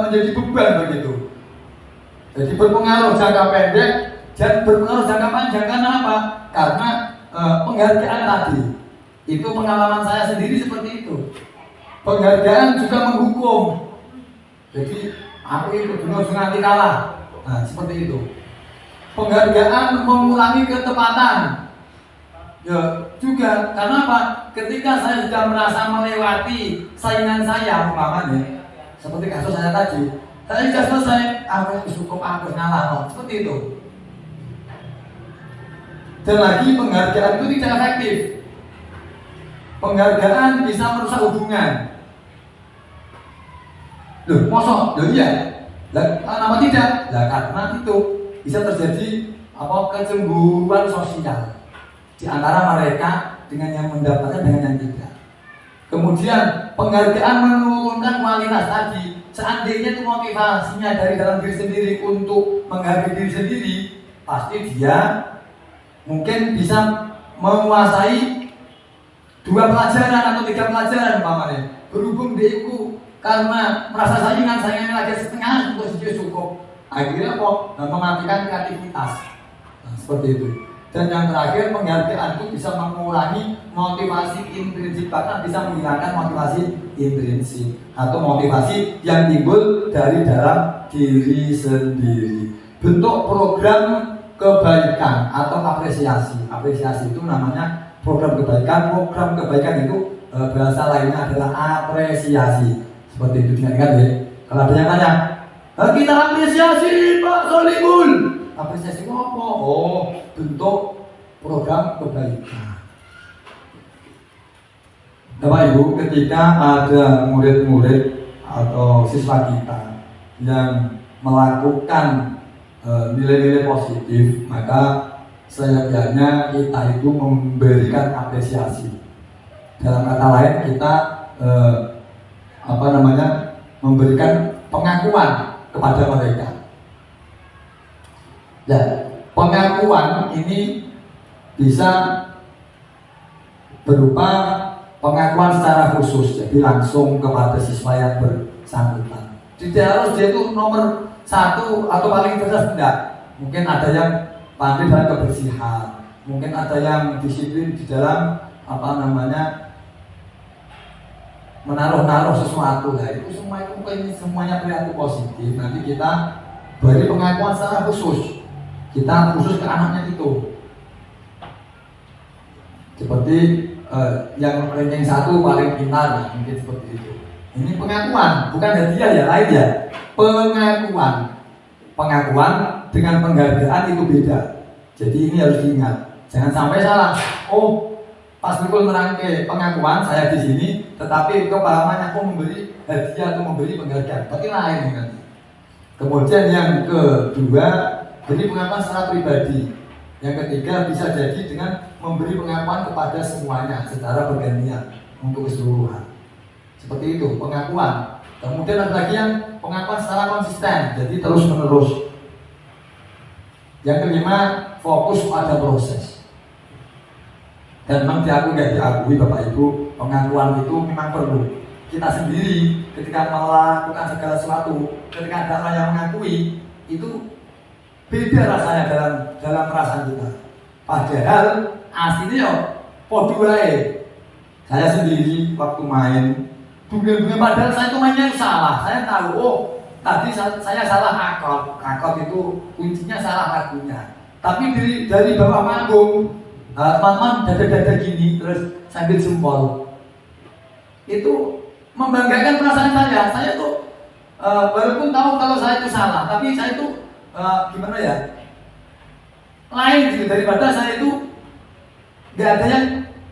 menjadi beban begitu. Jadi berpengaruh jangka pendek dan berpengaruh jangka panjang. Karena apa? Karena penghargaan tadi. Itu pengalaman saya sendiri seperti itu. Penghargaan juga menghukum. Jadi aku itu dulu nanti kalah. Nah, seperti itu. Penghargaan mengulangi ketepatan. Ya juga, karena apa? Ketika saya sudah merasa melewati saingan saya, umpamanya seperti kasus saya tadi, saya sudah selesai, aku cukup, aku ngalah, seperti itu. Dan lagi penghargaan itu tidak efektif. Penghargaan bisa merusak hubungan. Loh, mosok? Loh iya. Lah, kenapa tidak? Lah karena itu bisa terjadi kecemburuan sosial di antara mereka dengan yang mendapatkan dengan yang tidak. Kemudian penghargaan menurunkan kualitas tadi. Seandainya itu motivasinya dari dalam diri sendiri untuk menghargai diri sendiri, pasti dia mungkin bisa menguasai 2 pelajaran atau 3 pelajaran umpamanya. Berhubung dia itu karena merasa saingannya lagi setengah untuk cukup, akhirnya mematikan kreativitas. Nah, seperti itu. Dan yang terakhir, penghargaan itu bisa mengurangi motivasi intrinsik, bahkan bisa menghilangkan motivasi intrinsik atau motivasi yang timbul dari dalam diri sendiri. Bentuk program kebaikan atau apresiasi. Apresiasi itu namanya program kebaikan. Program kebaikan itu bahasa lainnya adalah apresiasi. Seperti itu, ingat ya. Kalau ada yang tanya, kita apresiasi Pak Solimul. Apresiasi apa? Oh, bentuk program kebaikan. Bapak Ibu, ketika ada murid-murid atau siswa kita yang melakukan nilai-nilai positif, maka seyogyanya kita itu memberikan apresiasi. Dalam kata lain, kita memberikan pengakuan kepada mereka. Dan pengakuan ini bisa berupa pengakuan secara khusus, jadi langsung kepada siswa yang bersangkutan. Tidak harus dia itu nomor 1 atau paling cerdas, tidak. Mungkin ada yang pandai dalam kebersihan, mungkin ada yang disiplin di dalam menaruh sesuatu. Nah, itu semuanya perilaku positif. Nanti kita beri pengakuan secara khusus. Kita khusus ke anaknya itu. Seperti yang ranking 1 paling pintar, mungkin seperti itu. Ini pengakuan, bukan hadiah ya, lain ya. Pengakuan dengan penghargaan itu beda. Jadi ini harus diingat. Jangan sampai salah. Oh, pas Mikul merangkai pengakuan saya di sini, tetapi kepahamannya aku memberi hadiah atau memberi penghargaan. Tapi lain nanti. Kemudian yang kedua, beri pengakuan secara pribadi. Yang ketiga bisa jadi dengan memberi pengakuan kepada semuanya secara bergantian untuk keseluruhan. Seperti itu pengakuan. Kemudian ada lagi yang pengakuan secara konsisten, jadi terus menerus. Yang kelima, fokus pada proses. Dan memang diakui Bapak Ibu, pengakuan itu memang perlu. Kita sendiri ketika melakukan segala sesuatu, ketika ada orang yang mengakui, itu beda rasanya dalam perasaan kita. Padahal aslinya podo wae. Saya sendiri waktu main dunia padahal saya itu mainnya salah. Saya tahu, oh tadi saya salah akord itu kuncinya salah lagunya. Tapi dari bawah panggung, teman-teman dada-dada gini terus sambil jempol, itu membanggakan perasaan saya. Saya tuh walaupun tahu kalau saya itu salah, tapi saya itu gimana ya, lain gitu daripada saya itu nggak ada yang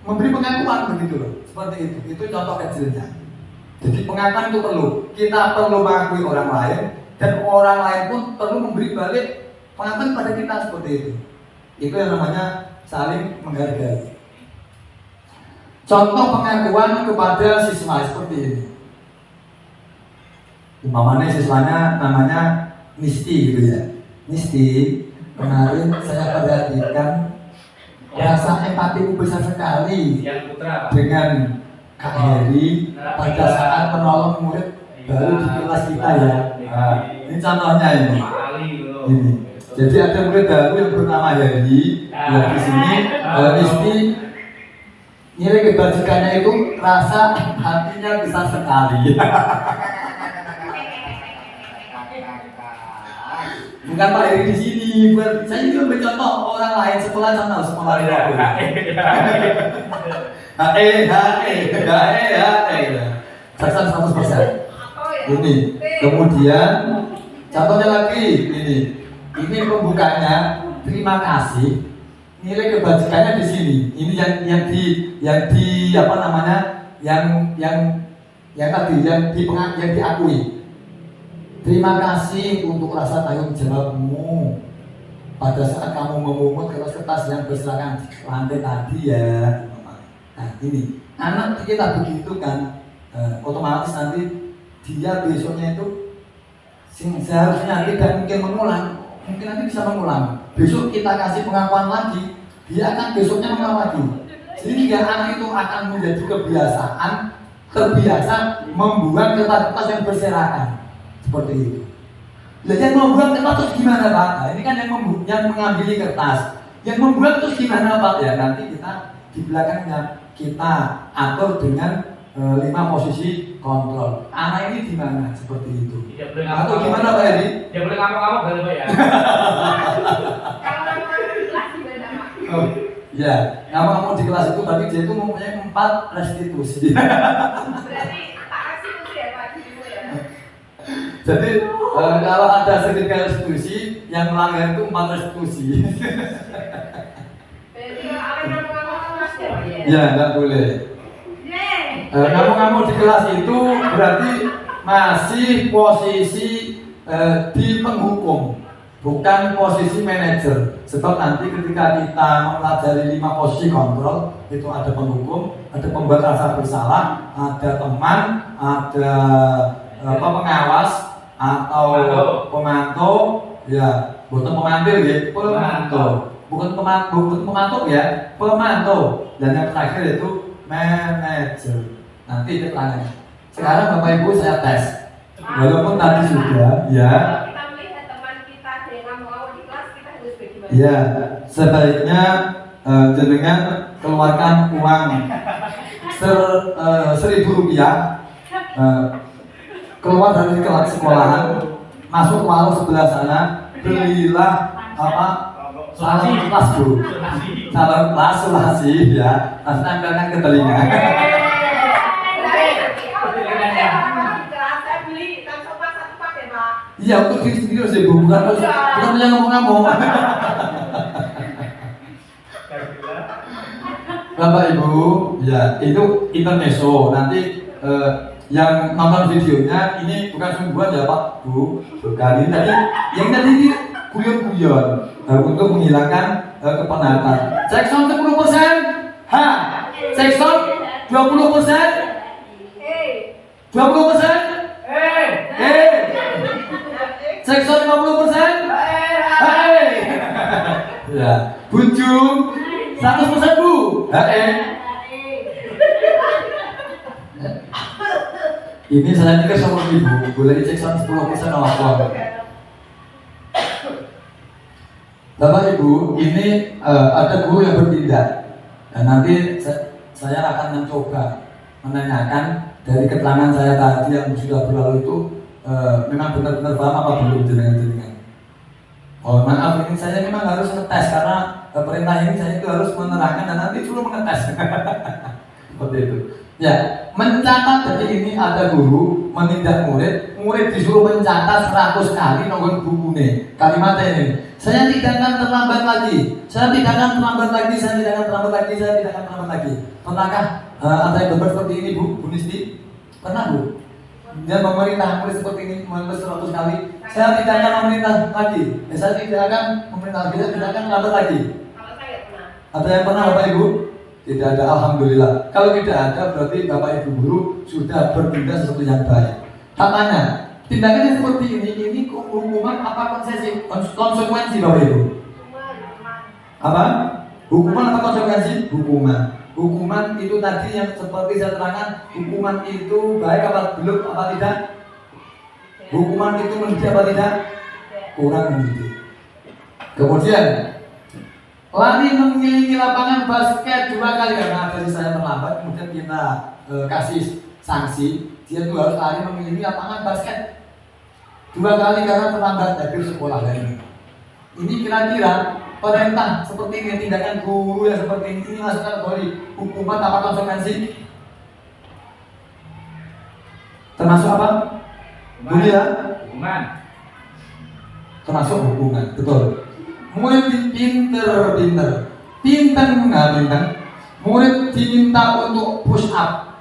memberi pengakuan begitu loh. Seperti itu contoh kecilnya. Jadi pengakuan itu perlu. Kita perlu mengakui orang lain dan orang lain pun perlu memberi balik pengakuan pada kita seperti itu. Itu yang namanya saling menghargai. Contoh pengakuan kepada siswa seperti ini. Umpamanya siswanya namanya Misti gitu ya. Misti, kemarin saya perhatikan rasa empatimu besar sekali dengan Kak Heri pada saat menolong murid baru di kelas kita ya. Ini contohnya ini. Jadi ada murid baru yang bernama Heri. Yang di sini Misti nilai kebajikannya itu rasa hatinya besar sekali. Bukan Pak Heri di sini, bukan. Saya juga mencontoh orang lain sekolah sama sekolah lain. Saksan 100%. Ini. Kemudian contohnya lagi ini. Ini pembukanya. Terima kasih. Nilai kebajikannya di sini. Ini yang diakui. Terima kasih untuk rasa tanggung jawabmu pada saat kamu memungut kertas yang berserakan di lantai tadi ya. Nah ini anak kita begitu kan, otomatis nanti dia besoknya itu seharusnya tidak mungkin mengulang, mungkin nanti bisa mengulang. Besok kita kasih pengakuan lagi, dia akan besoknya mengulang lagi. Sehingga anak itu akan menjadi terbiasa membuang kertas-kertas yang berserakan. Seperti itu. Lah yang membuang kertas terus gimana Pak? Nah, ini kan yang mengambil kertas. Yang membuang terus gimana Pak? Ya nanti kita di belakangnya kita atur dengan 5 posisi kontrol. Anak ini di mana? Seperti itu. Atau gimana Pak Edi? Dia boleh ngamuk-ngamuk kan Pak ya? Ya, ngamuk-ngamuk di kelas itu berarti dia itu mempunyai 4 restitusi. Berarti tak restitusi ya Pak Ibu ya. Jadi kalau ada sertifikat restitusi yang melanggar itu 4 restitusi. Berarti kalau akan ngomong-ngomong Mas ya. Ya, nggak boleh. Yeay. Ngamuk-ngamuk di kelas itu berarti masih posisi di penghukum, bukan posisi manajer. Sebab nanti ketika kita mempelajari 5 posisi kontrol, itu ada penghukum, ada pembuat rasa bersalah, ada teman, ada pengawas atau pemantau, ya bukan pemantil ya, pemantau, bukan pemantau ya, pemantau. Dan yang terakhir itu manajer. Nanti keterangannya. Sekarang Bapak Ibu saya tes. Walaupun tadi sudah, ya. Kalau kita melihat teman kita ada yang ngomong-ngomong di kelas, kita harus bagaimana? Ya, sebaiknya jenengan keluarkan uang 1.000 rupiah, keluar dari kelas sekolahan, masuk ke warung sebelah sana, belilah apa? Salam kelas Bu, salam kelas sulasi ya, terus tempelkan ke telinga. Iya, untuk diri sendiri sih Bu, bukan yang ngomong-ngomong. Bapak Ibu, ya itu intermezzo. Nanti yang nonton videonya ini bukan sungguhan ya Pak Bu, bukan ini tadi. Yang tadi ini guyon-guyon untuk menghilangkan kepenatan. Sekson 10%, ha. Sekson 20%, 20%, Sekson 50%, hei. Ya, Bunjung 100% Bu, hei. Ini saya pikir sama Ibu, boleh dicek 10% apa? Bapak Ibu, ini ada guru yang bertindak. Dan nanti saya akan mencoba menanyakan dari keterangan saya tadi yang sudah berlalu itu memang benar-benar paham apa belum jenengan-jenengan. Oh maaf, ini saya memang harus ngetes karena perintah ini saya itu harus menerangkan dan nanti suruh mengetes. Seperti itu. Ya, mencatat jadi ini ada guru menindak murid, murid disuruh mencatat 100 kali nongol bukunya. Kalimatnya ini, saya tidak akan terlambat lagi, saya tidak akan terlambat lagi, saya tidak akan terlambat lagi, saya tidak akan terlambat lagi. Pernahkah ada yang gambar seperti ini Bu Nisti? Pernah Bu? Dan pemerintah murid seperti ini menulis 100 kali, saya tidak akan memerintah lagi, saya tidak akan memerintah lagi, saya tidak akan terlambat lagi. Kalau saya pernah. Ada yang pernah Bapak Ibu? Tidak ada, alhamdulillah. Kalau tidak ada berarti Bapak Ibu guru sudah bertindak sesuatu yang baik. Tak tanya, tindakan yang seperti ini hukuman apa konsekuensi Bapak Ibu? Apa? Hukuman apa konsekuensi? Hukuman. Hukuman itu tadi yang seperti saya terangkan, hukuman itu baik apa belum apa tidak? Hukuman itu mendidik apa tidak? Kurang mendidik. Kemudian lari mengelilingi lapangan basket 2 kali karena dari saya terlambat, kemudian kita kasih sanksi, dia tuh harus lari mengelilingi lapangan basket 2 kali karena terlambat dari sekolah lain. Ini kira-kira perintah seperti ini, tindakan guru yang seperti ini masuk kategori hukuman apa konsekuensi? Termasuk apa? Bu ya? Hukuman. Termasuk hukuman, betul. Murid pinter, murid diminta untuk push up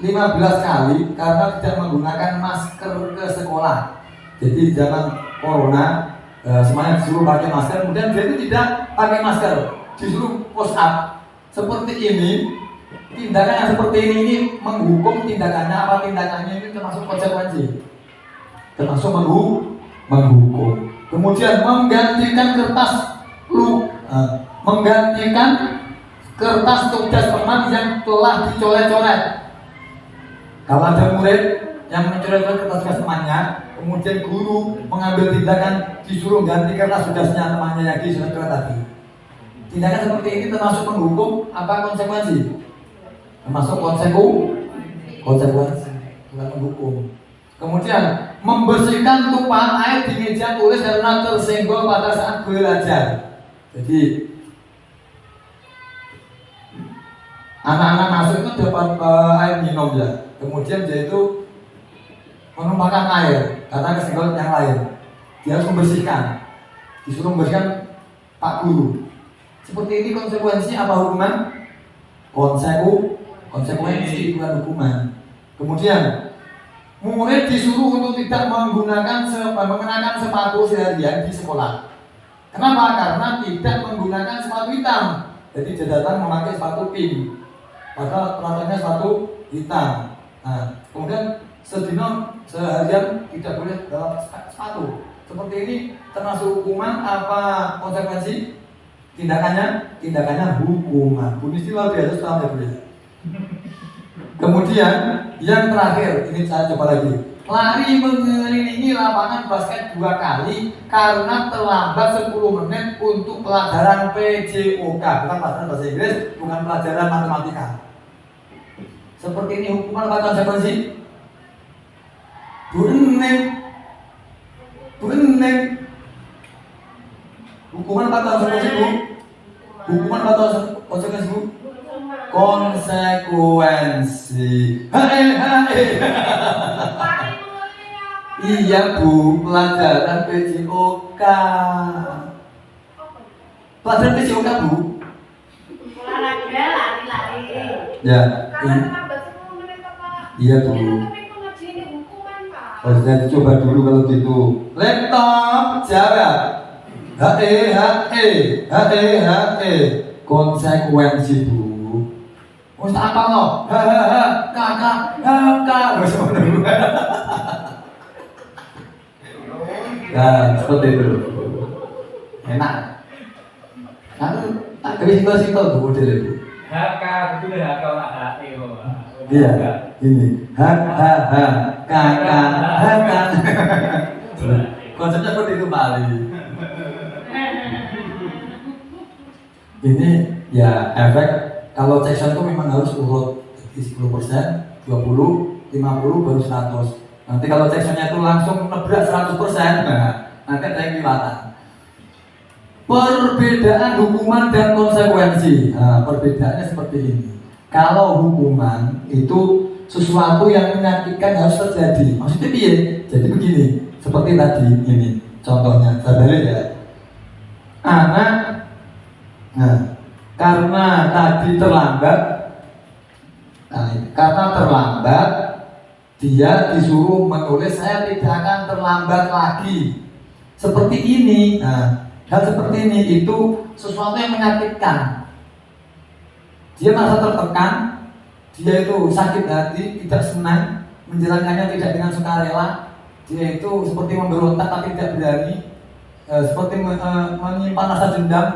15 kali karena tidak menggunakan masker ke sekolah. Jadi zaman corona semuanya disuruh pakai masker, kemudian dia itu tidak pakai masker, disuruh push up. Seperti ini, tindakan yang seperti ini menghukum tindakannya apa tindakannya ini termasuk konsekuensi, termasuk menghukum. Kemudian menggantikan kertas tugas teman yang telah dicoret-coret. Kalau ada murid yang mencoret-coret kertas tugas temannya, kemudian guru mengambil tindakan disuruh ganti kertas tugasnya temannya yang dicoret tadi. Tindakan seperti ini termasuk menghukum apa konsekuensi? Termasuk konsekuensi, bukan menghukum. Kemudian membersihkan tumpahan air di meja tulis karena tersenggol pada saat belajar. Jadi anak-anak masuk itu dapat air minum ya. Kemudian dia itu menumpahkan air karena kesenggol yang lain. Dia harus membersihkan. Disuruh membersihkan Pak Guru. Seperti ini konsekuensi apa hukuman? Konsekuensi bukan hukuman. Kemudian murid disuruh untuk tidak mengenakan sepatu seharian di sekolah. Kenapa? Karena tidak menggunakan sepatu hitam. Jadi dia datang memakai sepatu pink. Padahal peraturannya sepatu hitam. Nah, kemudian seharian tidak boleh bawa sepatu. Seperti ini termasuk hukuman apa konsekuensi? Tindakannya hukuman. Bunyi luar biasa setelah boleh. Kemudian yang terakhir, ini saya coba lagi. Lari mengelilingi lapangan basket 2 kali karena terlambat 10 menit untuk pelajaran PJOK. Bukan pelajaran bahasa Inggris, bukan pelajaran matematika. Seperti ini hukuman apa konsekuensi? Bereneng. Hukuman apa konsekuensi, Bu? Hukuman apa konsekuensi, Bu? Konsekuensi. Lari mengelilingi apa? Iya, Bu, pelajaran PJOK. Pelajaran PJOK, Bu. Olahraga lari-lari. Ya. Karena terlambat 10 menit Pak. Iya, Bu. Tapi itu ngaji ini hukuman Pak. Oh, jadi coba dulu kalau gitu. Laptop jawab. Konsekuensi, Bu. Wis tak apa lo? Kakak. Wis ngono. Nah, seperti itu. Enak. Aku tak kira-kira Bu model itu. HK, betul ya, HK lah HE. Iya, ini kakak. Konsepnya seperti itu Pak Ali. Ini ya efek kalau section itu memang harus urut. Jadi 10%, 20, 50 baru 100. Nanti kalau sectionnya itu langsung nebrak 100%, nanti ada yang kelihatan. Perbedaan hukuman dan konsekuensi. Nah, perbedaannya seperti ini. Kalau hukuman itu sesuatu yang menyakitkan harus terjadi. Maksudnya piye? Jadi begini, seperti tadi ini contohnya. Saya balik ya. Anak, nah, karena tadi terlambat, dia disuruh menulis saya tidak akan terlambat lagi. Seperti ini. Nah, hal seperti ini itu sesuatu yang menyakitkan. Dia merasa tertekan, dia itu sakit hati, tidak senang, menjalankannya tidak dengan sukarela. Dia itu seperti memberontak tapi tidak berani, seperti menyimpan rasa dendam.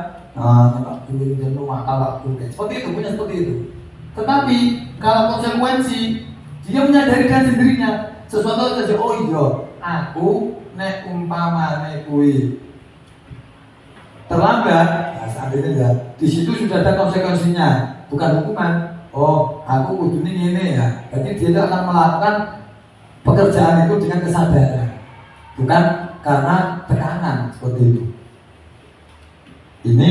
Seperti itu, punya seperti itu. Tetapi kalau konsekuensi, dia menyadari dengan sendirinya sesuatu saja. Oh iya, aku nek umpamane kuwi terlambat, nah seandainya ya, di situ sudah ada konsekuensinya, bukan hukuman. Oh, aku kudune ngene ya. Berarti dia itu akan melakukan pekerjaan itu dengan kesadaran, bukan karena tekanan seperti itu. Ini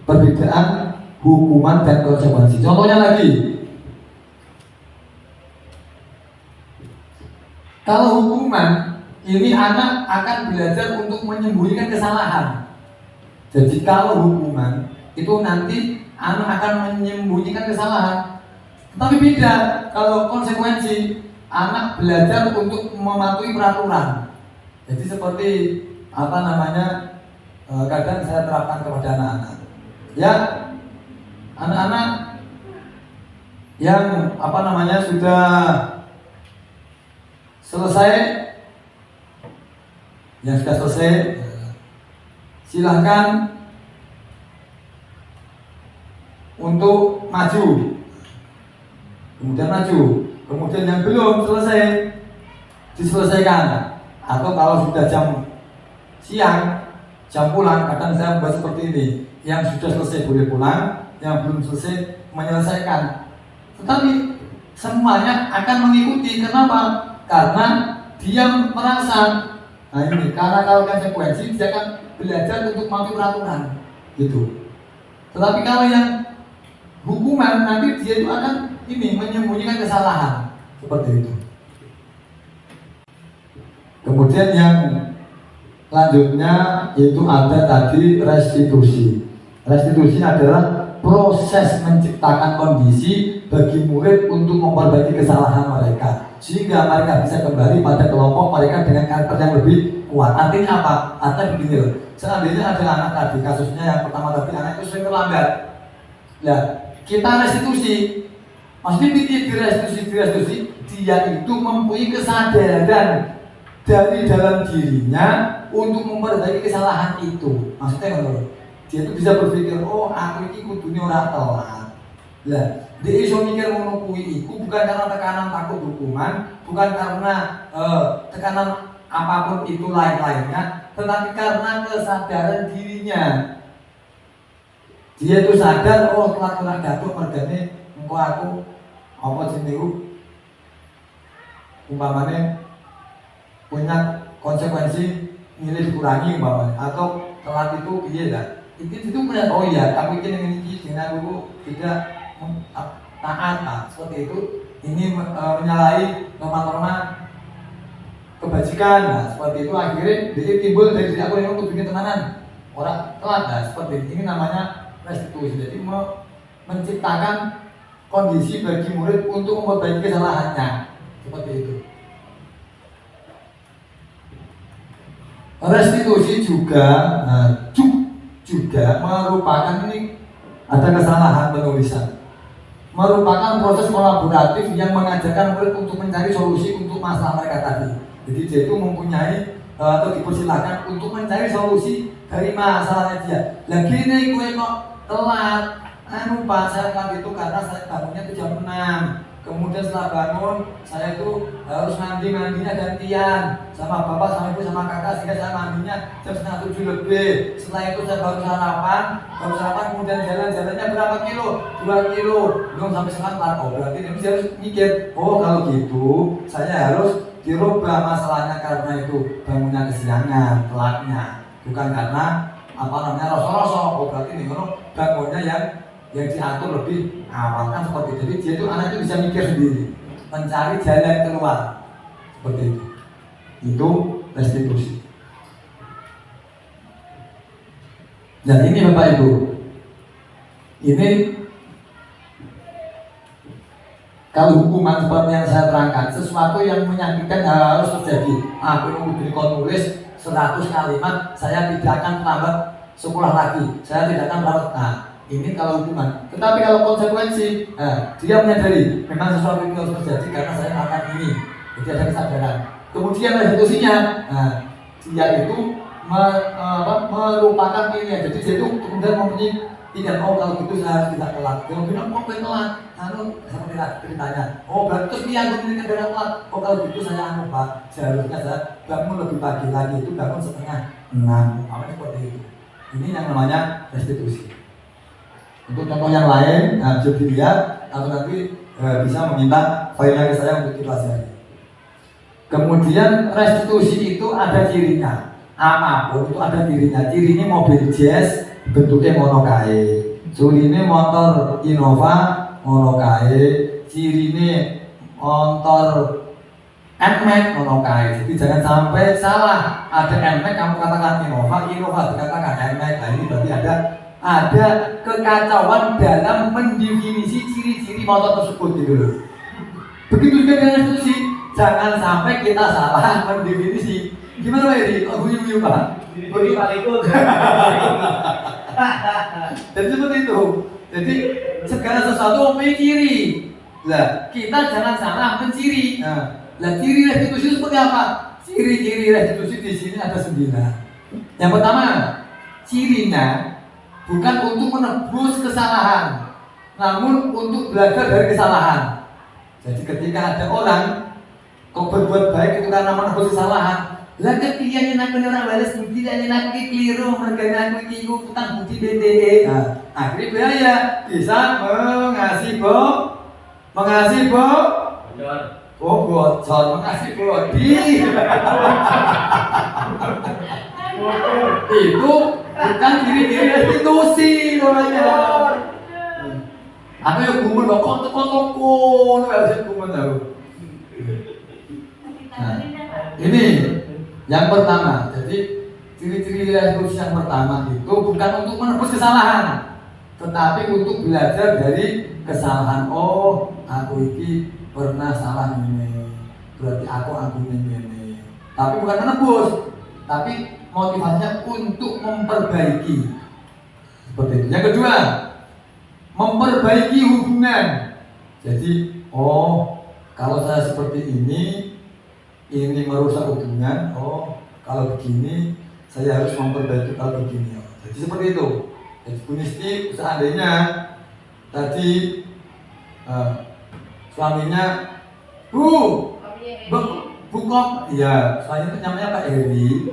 perbedaan hukuman dan konsekuensi. Contohnya lagi, kalau hukuman ini anak akan belajar untuk menyembunyikan kesalahan. Jadi kalau hukuman itu nanti anak akan menyembunyikan kesalahan. Tapi beda kalau konsekuensi, anak belajar untuk mematuhi peraturan. Jadi seperti apa namanya, kadang saya terapkan kepada anak-anak. Ya, anak-anak yang apa namanya sudah selesai, silahkan untuk maju, kemudian yang belum selesai diselesaikan. Atau kalau sudah jam siang, jam pulang, kadang saya membuat seperti ini, yang sudah selesai boleh pulang, yang belum selesai menyelesaikan. Tetapi semuanya akan mengikuti. Kenapa? Karena dia merasa, nah ini karena kalau konsekuensi dia akan belajar untuk mampu peraturan, gitu. Tetapi kalau yang hukuman nanti dia itu akan ini menyembunyikan kesalahan seperti itu. Kemudian yang selanjutnya itu ada tadi restitusi. Restitusi adalah proses menciptakan kondisi bagi murid untuk memperbaiki kesalahan mereka sehingga mereka bisa kembali pada kelompok mereka dengan karakter yang lebih kuat. Artinya apa? Artinya begini loh. Seandainya ada anak tadi, kasusnya yang pertama tadi, anak itu sering terlambat. Nah, kita restitusi. Maksudnya direstitusi, dia itu mempunyai kesadaran dari dalam dirinya untuk memperbaiki kesalahan itu. Maksudnya kalau dia itu bisa berpikir, oh aku ini kudunya ora telat. Lah, dia iso mikir ngono kuwi iku bukan karena tekanan takut hukuman, bukan karena tekanan apapun itu lain-lainnya, tetapi karena kesadaran dirinya. Dia itu sadar, oh telat jatuh mergane engko aku apa jenenge umpamane punya konsekuensi nilai dikurangi umpamanya atau telat itu piye lah. Itu melihat oh iya aku ini dengan aku tidak taat seperti itu, ini menyalahi norma-norma kebajikan. Nah seperti itu akhirnya dia timbul dari diri aku yang untuk bikin tenanan orang telat. Nah seperti ini namanya restitusi. Jadi menciptakan kondisi bagi murid untuk memperbaiki kesalahannya seperti itu. Restitusi juga merupakan ini ada kesalahan penulisan, merupakan proses kolaboratif yang mengajarkan murid untuk mencari solusi untuk masalah mereka tadi. Jadi dia itu mempunyai atau dipersilakan untuk mencari solusi dari masalahnya dia. Lagi ini gue kok telat, Pak saya telat itu karena saya bangunnya itu jam 6. Kemudian setelah bangun, saya itu harus mandinya gantian sama bapak, sama ibu, sama kakak, sehingga saya mandinya jam 6:30 lebih. Setelah itu saya baru sarapan, kemudian jalannya berapa kilo? 2 kilo. Belum sampai sekarang. Oh berarti ini saya harus mikir, oh kalau gitu saya harus dirubah masalahnya karena itu bangunnya kesiangan, telatnya, bukan karena rosok-rosok. Oh berarti ini bangunnya yang diatur lebih awal kan seperti itu. Jadi dia itu anak itu bisa mikir sendiri, mencari jalan keluar seperti itu. Itu restitusi. Dan ini Bapak Ibu, ini kalau hukuman seperti yang saya terangkan, sesuatu yang menyakitkan harus terjadi. Aku memberi nulis 100 kalimat, saya tidak akan terlambat sekolah lagi, saya tidak akan merawat. Nah, ini kalau hukuman. Tetapi kalau konsekuensi, dia menyadari memang sesuatu itu harus terjadi karena saya akan ini. Jadi ada kesadaran. Kemudian restitusinya, dia itu merupakan ini. Jadi dia itu kemudian mempunyai tidak, oh kalau gitu saya harus tidak telat. Kalau bilang kok telat, seperti ceritanya. Oh berarti terus dia ini kendaraan telat. Oh kalau gitu saya Pak, seharusnya saya bangun lebih pagi lagi, itu bangun 5:30. Apa seperti itu. Ini yang namanya restitusi. Untuk contoh yang lain, bisa dilihat atau nanti bisa meminta filenya ke saya untuk dipelajari. Kemudian restitusi itu ada cirinya. Apapun itu ada cirinya. Cirinya mobil jazz bentuknya mono kae. Surine motor Innova mono kae. Cirine motor NMAX mono kae. Jadi jangan sampai salah. Ada NMAX kamu katakan Innova dikatakan NMAX. Nah ini berarti ada kekacauan dalam mendefinisi ciri-ciri motor tersebut gitu loh. Begitu juga dengan restitusi, jangan sampai kita salah mendefinisi. Gimana Pak Edi? Oh guyu Pak. Jadi Pak ikut. Jadi seperti itu. Jadi segala sesuatu mempunyai ciri. Nah, kita jangan salah menciri. Nah, ciri restitusi seperti apa? Ciri-ciri restitusi di sini ada 9. Yang pertama, cirinya bukan untuk menebus kesalahan, namun untuk belajar dari kesalahan. Jadi ketika ada orang kok berbuat baik itu karena menebus kesalahan, lah ketika nyenak bener balas bukti dan nyenak keliru, mereka aku ikut utang bukti BDE. Nah, akhirnya bahaya bisa mengasih bocor. Oh bocor, makasih Bodi. Itu bukan ciri-ciri restitusi namanya. Aku yang gumun kok kontok-kontokku, nggak gumun aku. Nah, ini yang pertama. Jadi ciri-ciri restitusi yang pertama itu bukan untuk menebus kesalahan, tetapi untuk belajar dari kesalahan. Oh, aku ini pernah salah ini, berarti aku ini. Tapi bukan menebus, tapi motivasinya untuk memperbaiki. Seperti itu. Yang kedua, memperbaiki hubungan. Jadi, oh, kalau saya seperti ini merusak hubungan. Oh, kalau begini, saya harus memperbaiki kalau begini. Jadi seperti itu. Jadi Bu Nisti, seandainya tadi suaminya, Bu kok, iya, soalnya itu namanya Pak Eri.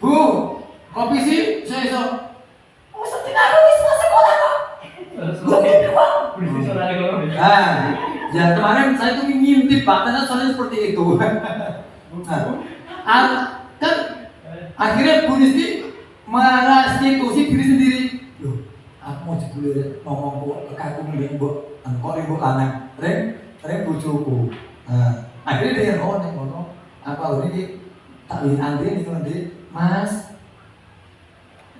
Bu, kopi sih, saya oh, seperti aku bisa sekolah kok. Nah, ya kemarin saya tuh ngintip Pak, karena soalnya seperti itu. Nah, kan akhirnya Bu Nisti merestitusi diri sendiri. Loh, aku mau jebule ngomong ke aku nih, Bu, kok ibu lanang, reng bojoku. Nah, akhirnya dia ngono, apa ini tak lihat Andri nih nanti, Mas,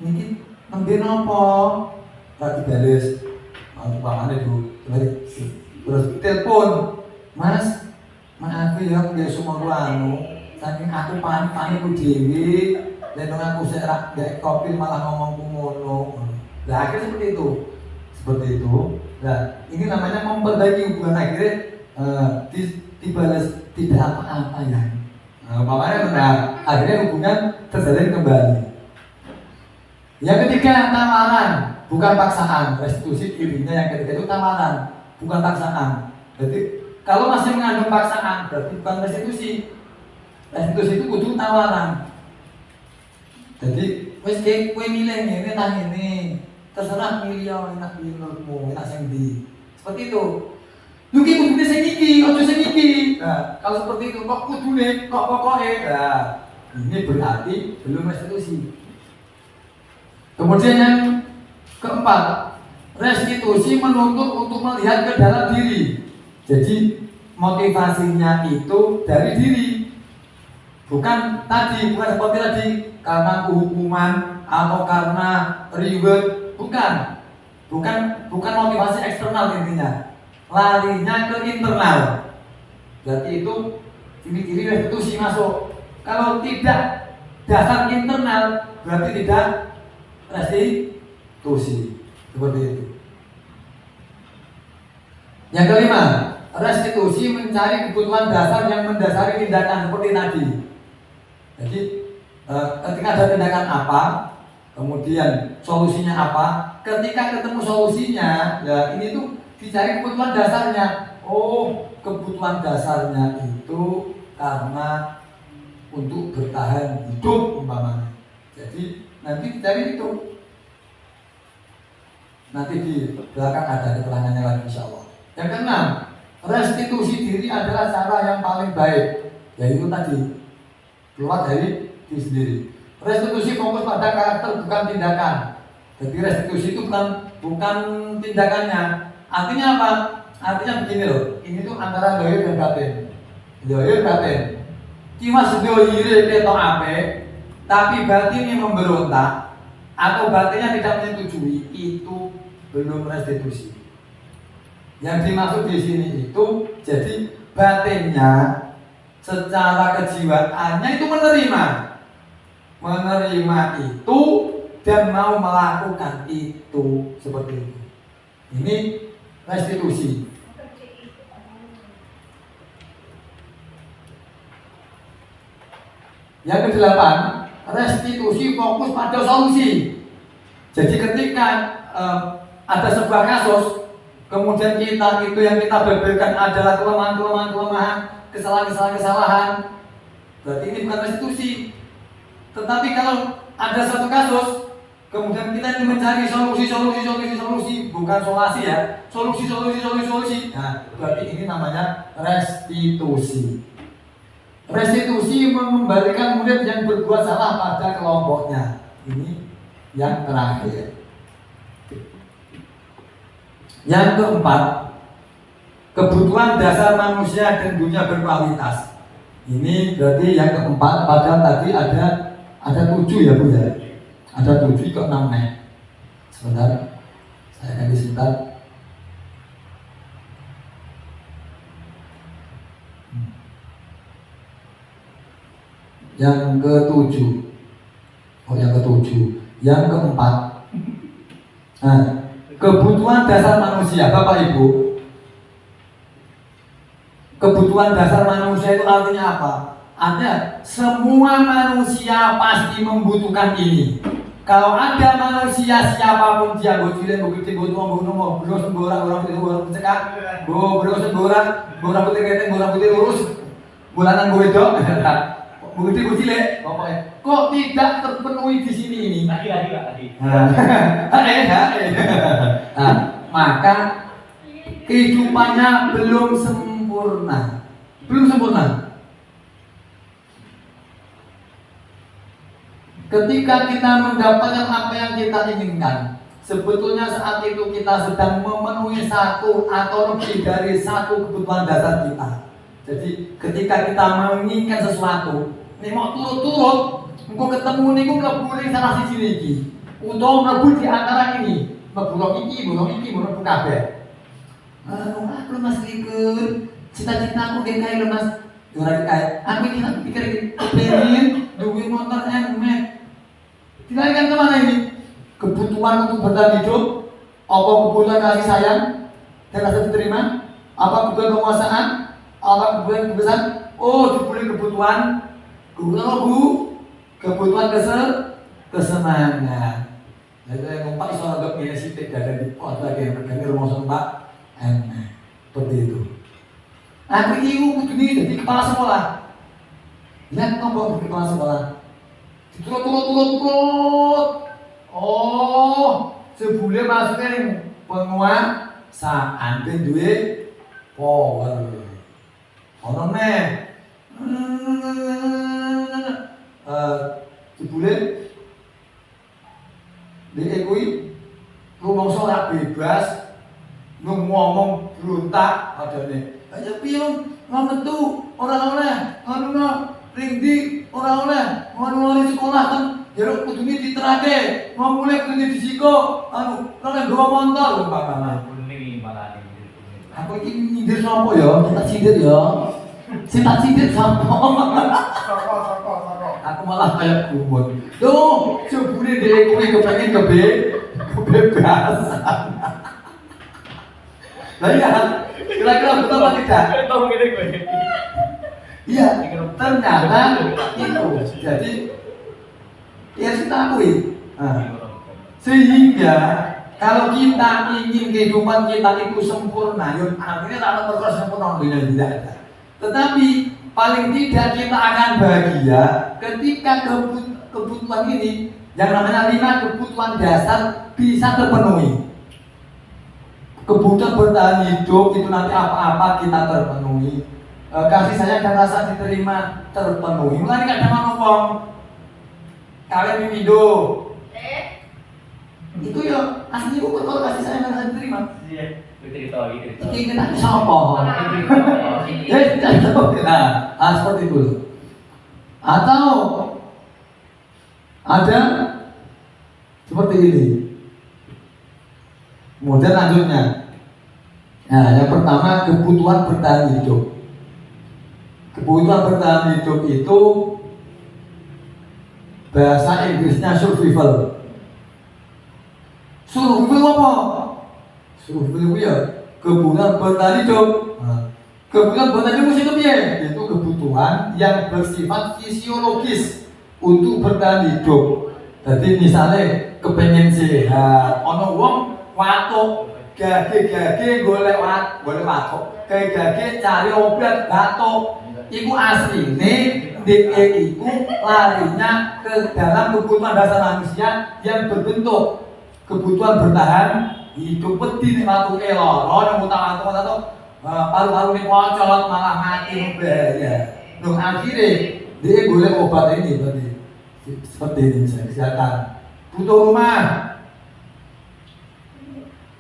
ini nembe nopo? Lagi bales. Pamane dulu, terus telepon, Mas, maaf ya, aku biasa mau saking aku panik dewi, dan aku serak gak kopi malah ngomongku ngono. Nah akhirnya seperti itu. Nah ini namanya memperbaiki hubungan, akhirnya dibalas tidak apa-apa ya. Makanya benar, akhirnya hubungan terjalin kembali. Yang ketiga, tawaran. Bukan paksaan, restitusi dirinya yang ketiga itu tawaran, bukan paksaan. Jadi kalau masih mengandung paksaan berarti bukan restitusi. Restitusi itu kudu tawaran. Jadi wes kowe milih ngene nang ngene. Terserah milih enak pilihmu, enak sing ndi. Seperti itu. Yuki kudune sing iki, ojo sing iki. Nah, kalau seperti itu kok kudune, kok pokoke. Nah, ini berarti belum restitusi. Kemudian yang keempat, restitusi menuntut untuk melihat ke dalam diri. Jadi motivasinya itu dari diri, bukan seperti tadi karena hukuman atau karena reward, bukan motivasi eksternal intinya, larinya ke internal. Berarti itu ciri-ciri restitusi masuk. Kalau tidak dasar internal berarti tidak restitusi. Seperti itu. Yang kelima, restitusi mencari kebutuhan dasar yang mendasari tindakan seperti tadi. Jadi ketika ada tindakan apa, kemudian solusinya apa, ketika ketemu solusinya, ya ini tuh dicari kebutuhan dasarnya. Oh, kebutuhan dasarnya itu karena untuk bertahan hidup umpamanya. Jadi nanti dicari itu. Nanti di belakang ada keterangannya lagi insya Allah. Yang keenam, restitusi diri adalah cara yang paling baik, yaitu tadi keluar dari diri sendiri. Restitusi fokus pada karakter bukan tindakan. Jadi restitusi itu bukan tindakannya. Artinya apa? Artinya begini loh. Ini tuh antara zahir dan batin. Zahir batin. Cuma sedohire ketok ape, tapi batinnya memberontak atau batinnya tidak menyetujui, itu belum restitusi. Yang dimaksud di sini itu jadi batinnya secara kejiwaannya itu menerima itu dan mau melakukan itu, seperti itu. Ini restitusi. Yang kedelapan, restitusi fokus pada solusi. Jadi ketika ada sebuah kasus, kemudian kita itu yang kita beberkan adalah kelemahan, kesalahan, berarti ini bukan restitusi. Tetapi kalau ada satu kasus, Kemudian kita ingin mencari solusi, bukan solasi ya. Solusi. Nah, berarti ini namanya restitusi. Restitusi mengembalikan murid yang berbuat salah pada kelompoknya. Ini yang terakhir. Yang keempat, kebutuhan dasar manusia dan dunia berkualitas. Ini berarti yang keempat, padahal tadi ada 7 ya Bu ya. Ada 7 kok 6 nih. Sebentar, saya ganti sebentar. Yang ke-7. Oh, yang ke-7. Yang keempat. Nah, kebutuhan dasar manusia, Bapak Ibu. Kebutuhan dasar manusia itu artinya apa? Artinya semua manusia pasti membutuhkan ini. Kalau ada manusia siapapun dia, bocilin, bukti, butuh, belum semborak, orang putih, orang cekak, belum semborak, orang putih keteng, orang putih lurus, bulanan gue dok, bukti bocilin, pokoknya. Kok tidak terpenuhi di sini ini? Tadi. Nah, maka kehidupannya belum sempurna. Ketika kita mendapatkan apa yang kita inginkan, sebetulnya saat itu kita sedang memenuhi satu atau lebih dari satu kebutuhan dasar kita. Jadi ketika kita menginginkan sesuatu, ini mau turut-turut, engkau ketemu nih, engkau mlebu salah siji niki, utawa mlebu di antara ini, mlebu iki, mlebu kabeh. Aku Mas Rikun, cita-citaku kayak lho Mas. Ora kayak, aku iki pikir pengen duwe motor NMAX. Dilarikan kemana ini? Kebutuhan untuk bertahan hidup, apa kebutuhan kasih sayang dan rasa diterima, apa kebutuhan penguasaan, apa kebutuhan kebebasan. Oh, dibeli kebutuhan apa Bu? Kebutuhan kesenangan. Jadi saya ngumpak iso anggap ini sitik dan di kok lagi yang regane rumah numpak enak. Seperti itu. Aku ini kudu jadi kepala sekolah. Lihat nombor kepala sekolah. Turut. Oh, sebulan masuknya penguasaan dan duit power. Ono nih. Sebulan diekui rumah sholat bebas, ngomong berontak adane. Aja piye metu orang-orang ngono ringdi orang-orang ngono sekolah kan jeruk kudune diterake mau mulai kudune disiko kan nggawa motor umpamane Kuning malah ini. aku iki nyindir sapa ya kita sindir ya sing tak sindir sapa Soko. aku malah kayak gumun tuh sebune dhek kuwi kepengin kebebasan lah ya kira-kira betul apa tidak? Tahu gini gue. Iya, ternyata itu. Jadi ya kita akui. Sehingga kalau kita ingin kehidupan kita itu sempurna, ya akhirnya tak terus sempurna dunia tidak ada. Tetapi paling tidak kita akan bahagia ketika kebutuhan ini yang namanya 5 kebutuhan dasar bisa terpenuhi. Kebutuhan bertahan hidup itu nanti apa-apa kita terpenuhi. Kasih sayang dan rasa diterima terpenuhi. Mulai nggak ada ngomong kalian mimido. Itu ya asli itu kalau kasih sayang dan rasa diterima. Iya, cerita. Ini kita sopo. Ya tidak tahu. Nah, seperti itu. Atau ada seperti ini. Kemudian lanjutnya. Nah, yang pertama kebutuhan bertahan hidup. Kebutuhan bertahan hidup itu bahasa Inggrisnya survival. Survival apa? Survival ya kebutuhan bertahan hidup. Kebutuhan bertahan hidup itu piye? Itu kebutuhan yang bersifat fisiologis untuk bertahan hidup. Jadi misalnya kepengen sehat, ono wong watuk, gage golek watuk, gage cari obat batuk. iku asline DE iku larinya ke dalam kebutuhan dasar manusia yang berbentuk kebutuhan bertahan hidup. Wedi nek watu loro nang utang-utang atau paru-paru ini pocot malah mati bahaya. Loh akhirnya dia boleh obat ini berarti seperti ini misalnya kesehatan butuh rumah.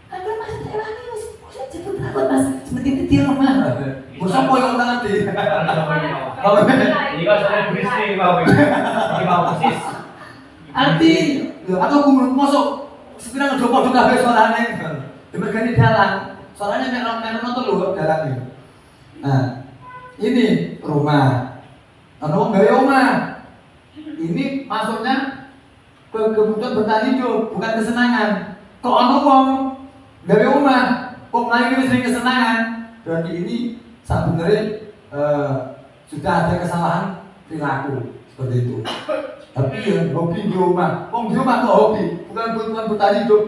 Ada mas Tewani usah cepet takut mas seperti itu di rumah. Usah poyong nanti. Ini kan sudah berisi mau ini mau persis. Arti, atau gue masuk sekarang coba juga habis suaranya demikian jalan suaranya memang nonton lu jalan ini. Nah ini rumah, ono gawe omah. Ini masuknya ke kebutuhan bertahan hidup, bukan kesenangan. Kok ono wong gawe omah, kok lagi sering kesenangan, berarti ini sebenarnya sudah ada kesalahan perilaku seperti itu. Tapi ya hobi di rumah, di rumah kok hobi, bukan kebutuhan bertahan hidup.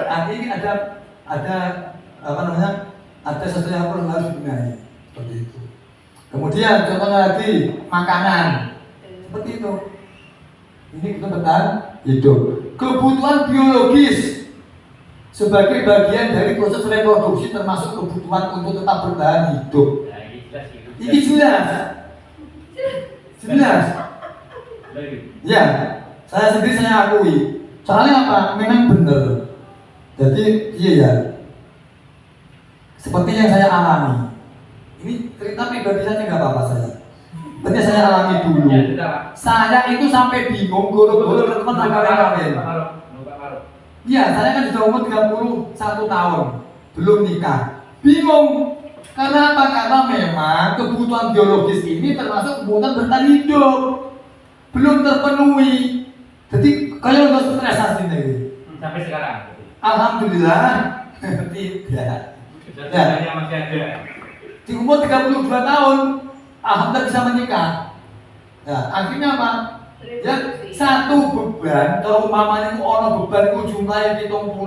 Artinya ini ada apa namanya? Ada sesuatu yang harus dibenahi seperti itu. Kemudian contohnya lagi makanan seperti itu. Ini kebutuhan bertahan hidup. Kebutuhan biologis sebagai bagian dari proses reproduksi termasuk kebutuhan untuk tetap bertahan hidup. Ini jelas. Ya, saya sendiri saya akui. Soalnya apa? Memang benar. Jadi iya ya. Seperti yang saya alami. Ini cerita pribadi saja nggak apa-apa saya. Berarti saya alami dulu. Saya itu sampai bingung guru-guru teman kawin. Iya, saya kan sudah umur 31 tahun, belum nikah. Bingung. Karena apa? Karena memang kebutuhan biologis ini termasuk kebutuhan bertahan hidup. Belum terpenuhi. Jadi kalau udah stres aslinya sampai sekarang. Alhamdulillah tidak. Ya, masih ada. Di umur 32 tahun alhamdulillah bisa menikah. Ya, akhirnya apa? Ya, satu beban kalau umpamanya ono beban itu jumlahnya 70.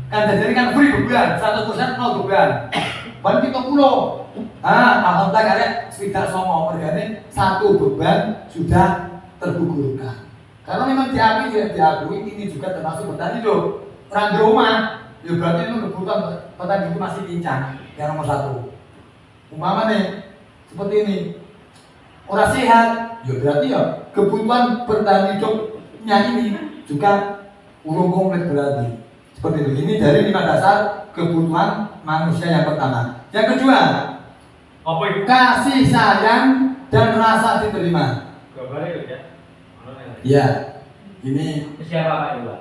Kan jadi kan free beban, 100% nol beban. Ban 70. Alhamdulillah karena tidak somo mergane satu beban sudah tergugurkan. Karena memang diakui ini juga termasuk bertahan hidup. Orang di rumah, ya berarti itu kebutuhan bertahan hidup masih pincang. Yang nomor satu. Umpamanya seperti ini, orang sehat, ya berarti ya kebutuhan bertahan hidupnya ini juga urung komplit berarti. Seperti itu. Ini dari 5 dasar kebutuhan manusia yang pertama. Yang kedua, apa itu? kasih sayang dan rasa diterima. Ya, ini Siapa Pak Ibu?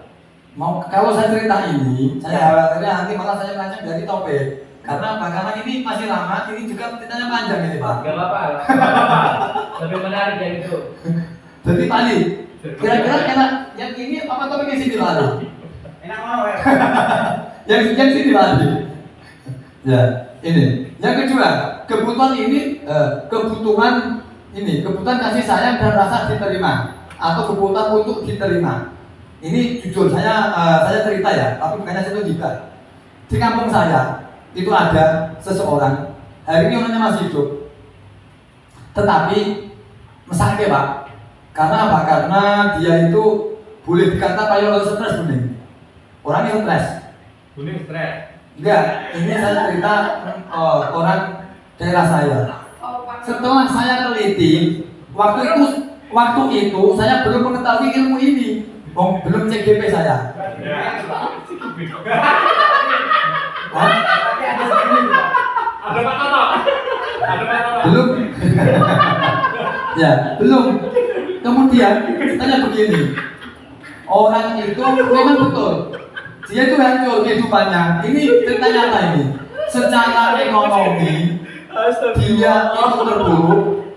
mau kalau saya cerita ini, saya khawatirnya nanti malah saya melenceng dari topik. Karena apa? Karena ini masih lama, ini juga ceritanya panjang ini Pak. Gak apa-apa. Lebih menarik dari itu. Jadi Pak Ali, kira-kira enak yang ini apa topiknya sini Pak Ali? Enak mau ya? yang sini Pak Ali. Ya, ini. Yang kedua, kebutuhan ini kebutuhan kasih sayang dan rasa diterima atau kebutuhan untuk diterima. Ini jujur saya cerita ya, tapi bukannya saya juga. Di kampung saya itu ada seseorang, hari ini orangnya masih hidup, tetapi mesake Pak. Karena apa? Karena dia itu boleh dikata kayak stres bening. Orangnya stres. Kuning stres. Enggak, ini saya cerita orang daerah saya. Setelah saya teliti, waktu itu saya belum mengetahui ilmu ini. Belum cek GP saya. Ada Pak Toto. Belum. Ya, belum. Kemudian tanya begini. Orang itu memang betul. Dia itu hancur kehidupannya. Ini cerita nyata ini. Secara ekonomi dia itu terpuruk.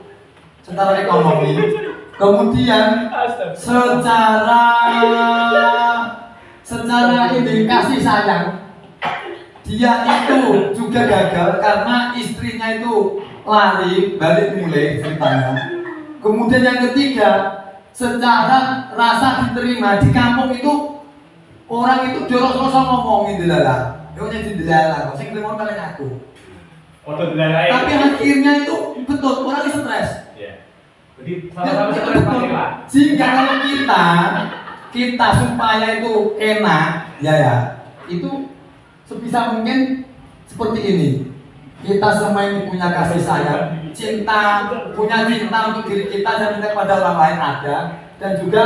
Secara ekonomi. Kemudian secara ini kasih sayang dia itu juga gagal karena istrinya itu lari balik mulai ceritanya. Kemudian yang ketiga, secara rasa diterima di kampung itu orang itu jorok-jorok ngomongin delala. Yo jadi delala, kok sing ngomong kalian aku. Foto dengan lain. Tapi akhirnya itu betul orang stres. Iya. Jadi sama-sama stres pasti Pak. Sehingga kalau kita supaya itu enak, ya, itu sebisa mungkin seperti ini. Kita semua ini punya kasih sayang, punya cinta untuk diri kita dan cinta pada orang lain ada, dan juga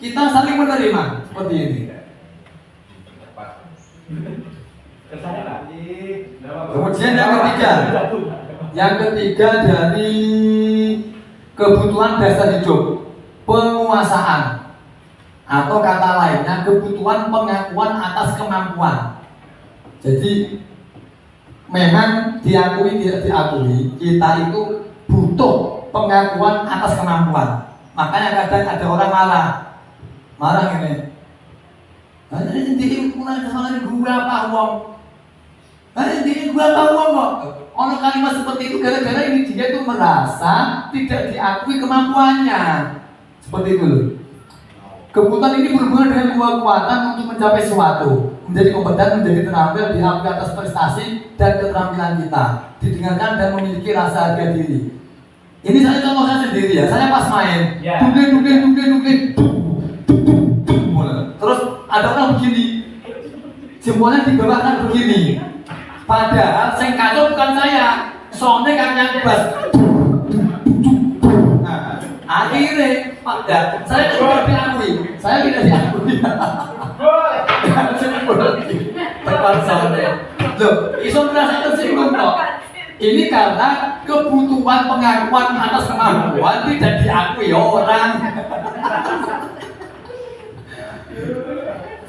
kita saling menerima seperti ini. Kemudian yang ketiga dari kebutuhan dasar hidup, penguasaan, atau kata lainnya kebutuhan pengakuan atas kemampuan. Jadi memang diakui tidak diakui, kita itu butuh pengakuan atas kemampuan. Makanya kadang ada orang marah ini. Ini kurang kesalahan gua apa uang? Ini gua apa uang kok? Orang kalimat seperti itu gara-gara ini dia itu merasa tidak diakui kemampuannya. Seperti itu loh. Kebutuhan ini berhubungan dengan kekuatan untuk mencapai sesuatu, menjadi kompeten, menjadi terampil, diakui atas prestasi dan keterampilan kita, didengarkan dan memiliki rasa harga diri. Ini saya contoh saya sendiri ya. Saya pas main, dublin, terus ada orang begini, jempolnya dibawahkan begini. Padahal yang kacau bukan saya, soalnya kan yang bas. Akhirnya, saya tidak diakui. Loh, iso merasa tersinggung kok. Ini karena kebutuhan pengakuan atas kemampuan tidak diakui orang.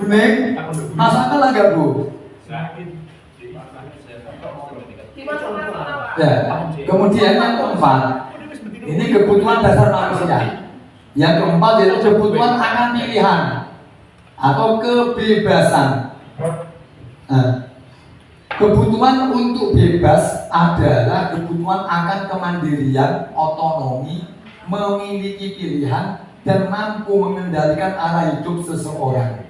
Bening, masuk akal agak Bu? Ya, kemudian yang keempat, ini kebutuhan dasar manusia. Yang keempat yaitu kebutuhan akan pilihan atau kebebasan. Nah, kebutuhan untuk bebas adalah kebutuhan akan kemandirian, otonomi, memiliki pilihan, dan mampu mengendalikan arah hidup seseorang.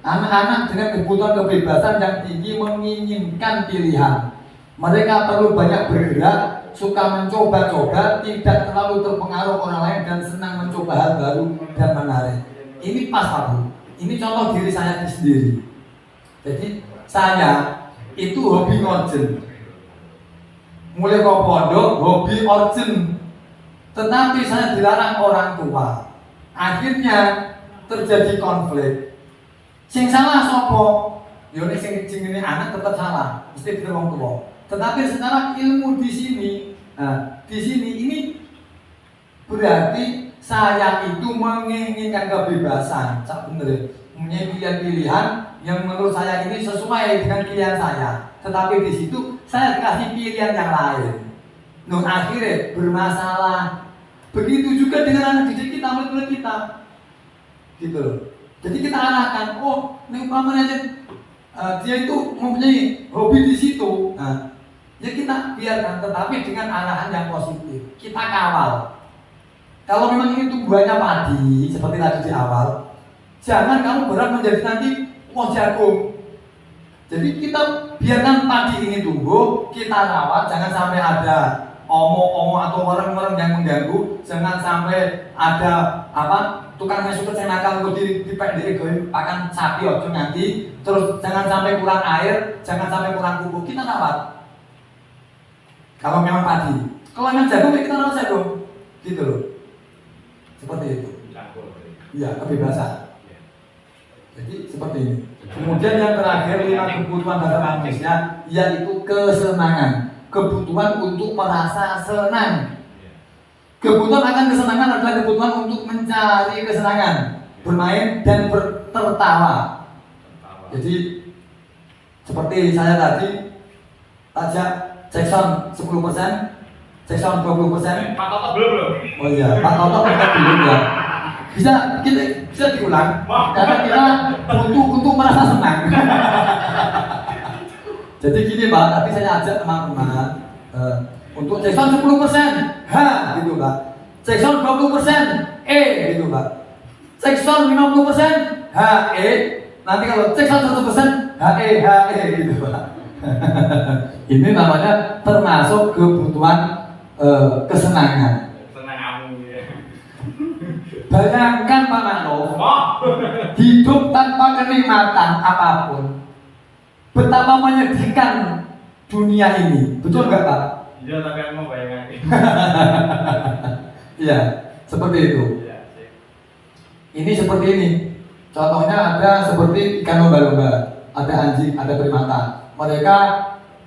Anak-anak dengan kebutuhan kebebasan yang tinggi menginginkan pilihan. Mereka perlu banyak bergerak, suka mencoba-coba, tidak terlalu terpengaruh orang lain, dan senang mencoba hal baru dan menarik. Ini pas Pak Bu. Ini contoh diri saya sendiri. Jadi saya itu hobi ngorjen. Mulai ke pondok, hobi orjen. Tetapi saya dilarang orang tua. Akhirnya terjadi konflik. Sing salah sopo? Yo nek sing jenenge anak tetap salah, mesti kita wong tua. Tetapi secara ilmu di sini ini berarti saya itu menginginkan kebebasan, sak bener, punya pilihan-pilihan yang menurut saya ini sesuai dengan pilihan saya. Tetapi di situ saya dikasih pilihan yang lain. Nah akhirnya bermasalah. Begitu juga dengan anak didik kita, murid-murid kita, gitu loh. Jadi kita arahkan, oh, ini umpamanya dia itu mempunyai hobi di situ. Nah, ya kita biarkan, tetapi dengan arahan yang positif. Kita kawal. Kalau memang ini tumbuhannya padi, seperti tadi di awal, jangan kamu berharap menjadi nanti pohon jagung. Jadi kita biarkan padi ini tumbuh, kita rawat, jangan sampai ada omong-omong atau orang-orang yang mengganggu, jangan sampai ada tukang yang suka nakal untuk pakan sapi waktu nanti, terus jangan sampai kurang air, jangan sampai kurang pupuk, kita rawat. Kalau memang padi, kalau memang jagung kita rawat jagung, gitu loh. Seperti itu. Iya, kebebasan. Jadi seperti ini. Kemudian yang terakhir 5 kebutuhan dasar manusia yaitu kesenangan. Kebutuhan untuk merasa senang. Kebutuhan akan kesenangan adalah kebutuhan untuk mencari kesenangan, bermain dan tertawa. Jadi seperti saya tadi ajak cek sound 10%, cek sound 20%. Pak Toto belum. Oh iya, Pak Toto kita belum ya. Bisa diulang karena kita butuh untuk merasa senang. Jadi gini Pak, tapi saya ajak teman-teman untuk cek sound 10%, gitu Pak. Cek sound 20%, gitu Pak. Cek sound 50%, Nanti kalau cek sound 100%, gitu Pak. Ini namanya termasuk kebutuhan kesenangan. Senang kamu ya. Bayangkan Pak Makno, Oh. hidup tanpa kenikmatan apapun, betapa menyedihkan dunia ini, betul nggak Pak? Iya, tapi aku mau bayangin. Iya, seperti itu. Iya, sih. Ini seperti ini. Contohnya ada seperti ikan lomba-lomba, ada anjing, ada primata. Mereka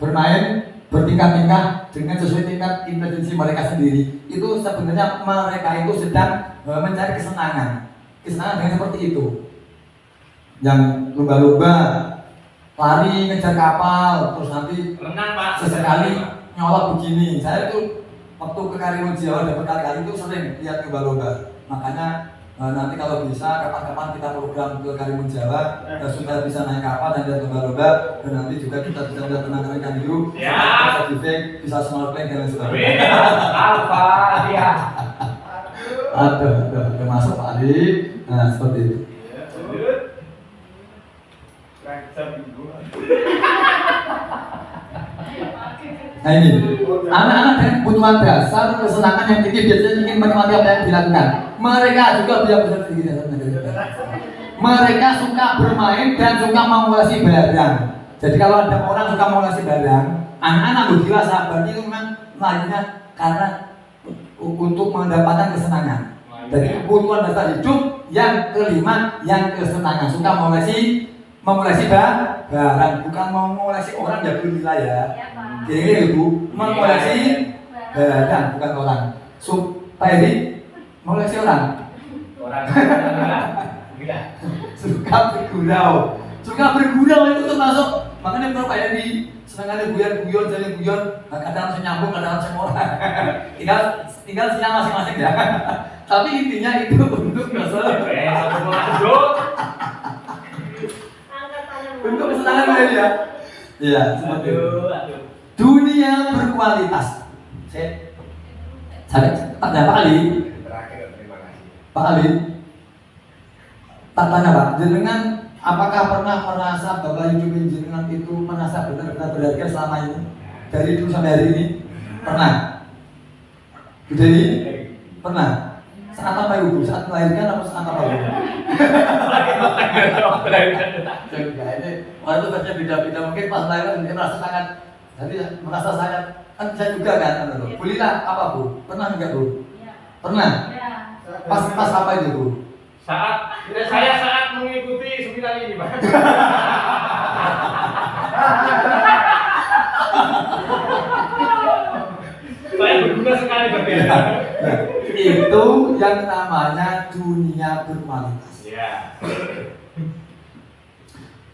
bermain bertingkat-tingkat dengan sesuai tingkat intelijensi mereka sendiri. Itu sebenarnya mereka itu sedang mencari kesenangan. Kesenangan dengan seperti itu. Yang lomba-lomba lari ngejar kapal, terus nanti Renang, Pak. sesekali nyolot begini. Saya itu waktu ke Karimun Jawa dan berkali-kali itu sering lihat lomba-lomba. Makanya nanti kalau bisa kapan-kapan kita program ke Karimun Jawa, sudah bisa naik kapal dan lihat lomba-lomba, dan nanti juga kita bisa lihat tenang ikan biru, Ya. bisa diving, bisa snorkeling dan lain sebagainya. Apa dia? Ada masuk Pak Ali. Nah seperti itu. Lanjut. Rancang dulu. Nah ini, anak-anak dengan kebutuhan dasar kesenangan yang tinggi biasanya ingin menikmati apa yang dilakukan. Mereka juga bisa tinggi. Mereka suka bermain dan suka mengoleksi barang. Jadi kalau ada orang suka mengoleksi barang, anak-anak dewasa berarti itu memang lainnya karena untuk mendapatkan kesenangan. Jadi kebutuhan dasar hidup yang kelima, yang kesenangan, suka mengoleksi barang, bukan mau mengoleksi orang ya beli ya. Ya, Pak. Jadi itu mengoleksi barang bukan orang. Pak Edi mengoleksi orang. Orang. Gila. Suka bergurau itu termasuk. Makanya kalau Pak Edi senangannya guyon, jadi guyon, kadang saya nyambung, kadang saya orang. tinggal siang masing-masing ya. Tapi intinya itu untuk Satu lanjut. untuk kesenangan Pak Edi ya. Iya, seperti itu. Aduh. Dunia berkualitas. Saya tanya Pak Ali. Terakhir, terima kasih. Pak Ali, tak tanya Pak, jenengan apakah pernah merasa bahwa hidup jenengan itu merasa benar-benar berharga selama ini? Dari dulu sampai hari ini? Pernah? Jadi pernah? Saat apa ibu? Saat melahirkan atau saat apa ibu? Ini waktu baca beda-beda, mungkin pas melahirkan dia merasa sangat, jadi merasa sangat, kan saya juga kan, Bulila apa Bu? Pernah enggak Bu? Pernah? Ya. Pas apa itu Bu? Saya saat mengikuti seminar ini, Pak. Saya berguna sekali bagi Anda. Itu yang namanya dunia berkualitas. Ya.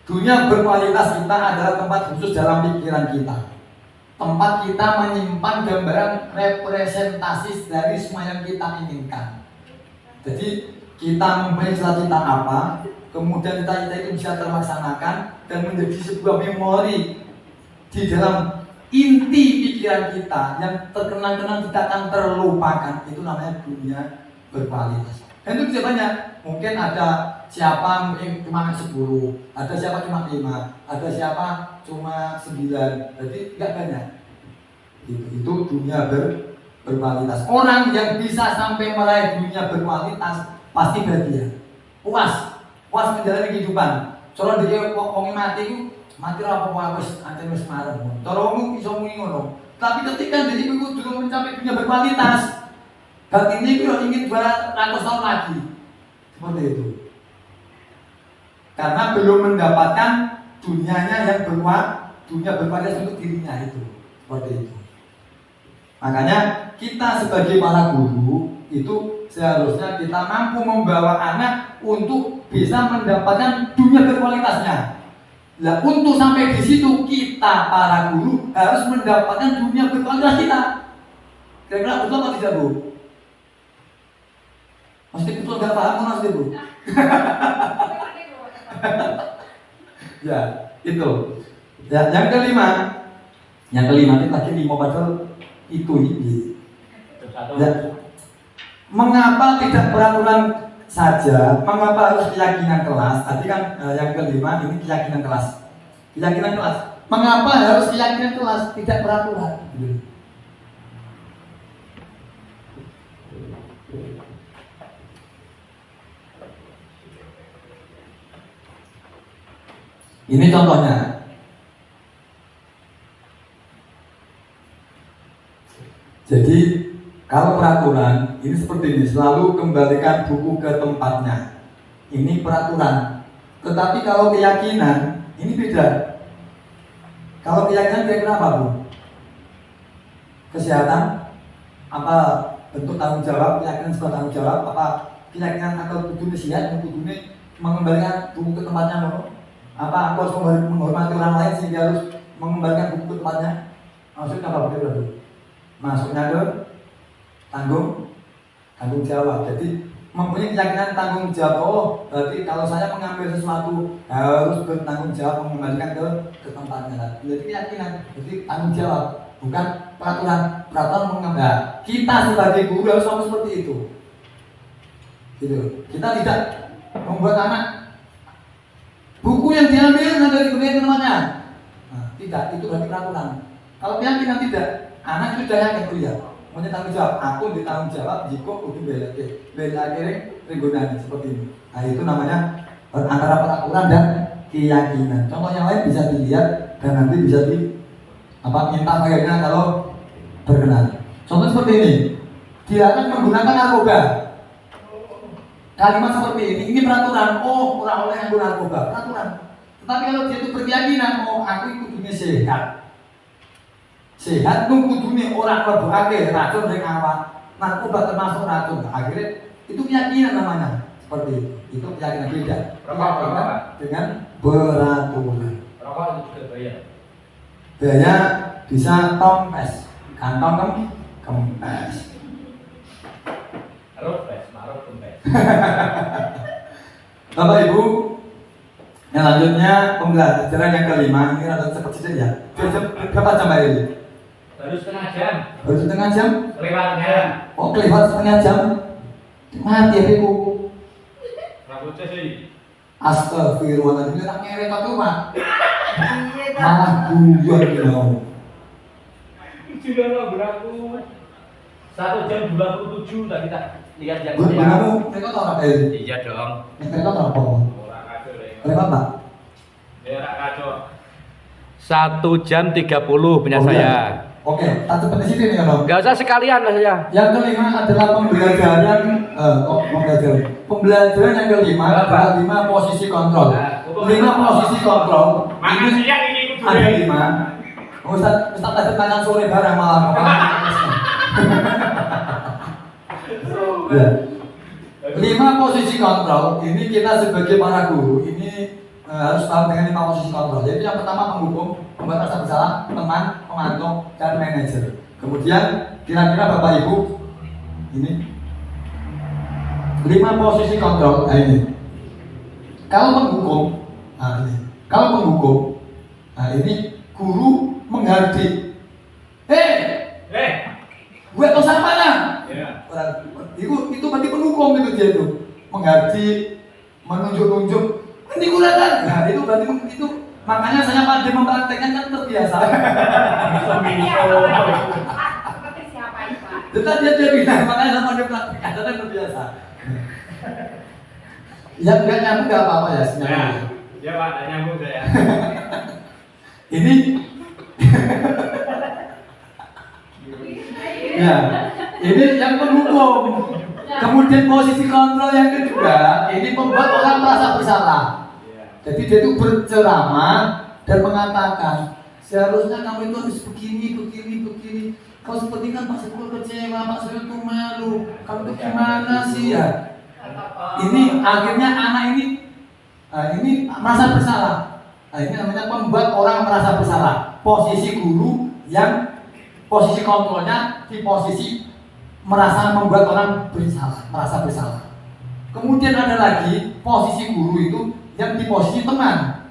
Dunia berkualitas kita adalah tempat khusus dalam pikiran kita. Tempat kita menyimpan gambaran representasi dari semua yang kita inginkan. Jadi kita mempunyai cita-cita apa, kemudian cita-cita itu bisa terlaksanakan dan menjadi sebuah memori di dalam inti pikiran kita yang terkenang-kenang tidak akan terlupakan. Itu namanya dunia berkualitas. Dan itu bisa banyak. Mungkin ada siapa mungkin cuma 10, ada siapa cuma 5, ada siapa cuma 9. Jadi enggak banyak. Itu dunia berkualitas. Orang yang bisa sampai meraih dunia berkualitas pasti bahagia, puas menjalani kehidupan. Kalau dia wong mati itu mati lah apa wis ancen wis marem. Kalau wong iso muni ngono. Tapi ketika dia itu belum mencapai dunia berkualitas, batin ini ingin 200 tahun lagi. Seperti itu. Karena belum mendapatkan dunianya yang dunia berkualitas untuk dirinya itu. Seperti itu. Makanya kita sebagai para guru itu seharusnya kita mampu membawa anak untuk bisa mendapatkan dunia berkualitasnya. Nah, untuk sampai di situ kita para guru harus mendapatkan dunia berkualitas kita. Kira-kira betul atau tidak Bu? Masih betul nggak paham masih Bu? Ya itu. Ya, yang kelima ini lagi 5 padahal itu ini. Ya. Mengapa tidak peraturan saja? Mengapa harus keyakinan kelas? Tadi kan yang kelima ini keyakinan kelas. Keyakinan kelas. Mengapa harus keyakinan kelas, tidak peraturan? Ini contohnya. Jadi kalau peraturan ini seperti ini, selalu kembalikan buku ke tempatnya. Ini peraturan. Tetapi kalau keyakinan ini beda. Kalau keyakinan kira-kira apa, Bu? Kesehatan? Apa bentuk tanggung jawab? Keyakinan sebuah tanggung jawab? Apa keyakinan atau kudu sehat, kudu mengembalikan buku ke tempatnya, Bu? Apa aku harus menghormati orang lain sehingga harus mengembalikan buku ke tempatnya? Maksudnya apa begitu? Masuknya ke tanggung jawab. Jadi mempunyai keyakinan tanggung jawab. Oh, berarti kalau saya mengambil sesuatu harus bertanggung jawab mengembalikan ke tempatnya. Jadi keyakinan, jadi tanggung jawab, bukan peraturan. Peraturan mengambil. Kita sebagai guru harus sama seperti itu. Gitu. Kita tidak membuat anak buku yang diambil nanti diberikan ke temannya. Nah, tidak, itu berarti peraturan. Kalau keyakinan tidak, anak sudah yakin kuliah. Punya tanggung jawab, aku ditanggung jawab jika kudu bela kiri ringgunane seperti ini. Nah itu namanya antara peraturan dan keyakinan. Contoh yang lain bisa dilihat dan nanti bisa minta kayaknya kalau berkenan. Contoh seperti ini, dia akan menggunakan narkoba. Kalimat seperti ini peraturan. Oh, orang yang menggunakan narkoba, peraturan. Tetapi kalau dia itu berkeyakinan, oh aku kudunya sehat. Sehat kudune orang mlebuake racun ning awak. Narkoba termasuk racun. Akhirnya itu keyakinan namanya. Seperti itu. Itu keyakinan beda. Dengan peraturan. Rokok itu juga bayar. Biaya bisa tompes, kantong kempes. Maruf kempes. Bapak Ibu, yang lanjutnya pembelajaran yang kelima ini rada cepat saja ya. Berapa jam Pak ini? Baru setengah jam. Baru setengah jam? Kelewatnya. Oh, kelewat setengah jam. Mati ya Ibu. Rambutnya sih. Astagfirullahaladzim, tak ngerek Pak Cuma. Malah guyon gitu. Sudah lah berlaku 1 jam 27 tak kita lihat jam. Kamu rekod orang ini? Iya dong. Rekod apa? Orang kacau deh. Rekod Pak? Ya rak kacau. 1 jam 30 punya saya. Oke, tak cepat di sini nih kan? Enggak usah sekalian lah saya. Yang kelima adalah pembelajaran yang kelima adalah 5 posisi kontrol. 5 posisi kontrol. Makan siang ini ikut Ada 5. Ustaz tadi makan sore bareng malam. Ya. 5 posisi kontrol. Ini kita sebagai para guru ini harus tahu dengan 5 posisi kontrol. Jadi yang pertama penghukum, pembuat rasa bersalah, teman, pemantau, dan manajer. Kemudian kira-kira Bapak Ibu ini 5 posisi kontrol. Nah ini. Kalau penghukum, nah ini. Kalau penghukum, nah ini guru menghardik. Gue tahu siapa lah. Itu berarti penghukum itu dia itu. Menghardik, menunjuk-nunjuk. Ini kurang. Nah itu berarti itu. Makanya saya pada mempraktekkan kan terbiasa. Seperti siapa itu, Pak? Tetapi dia bilang, makanya saya pada mempraktekkan kan terbiasa. Yang enggak nyambung enggak apa-apa ya sebenarnya. Ya Pak, enggak nyambung saya. Ini ya, ini yang penghukum. Kemudian posisi kontrol yang kedua, ini membuat orang merasa bersalah. Jadi dia itu berceramah dan mengatakan seharusnya kamu itu harus begini. Kau seperti kan Pak Sepul kecewa, Pak Sepul itu malu. Kamu itu gimana sih ya? Ini akhirnya anak ini merasa bersalah. Nah, ini namanya membuat orang merasa bersalah. Posisi guru yang posisi kontrolnya di posisi membuat orang merasa bersalah. Kemudian ada lagi posisi guru itu yang di posisi teman.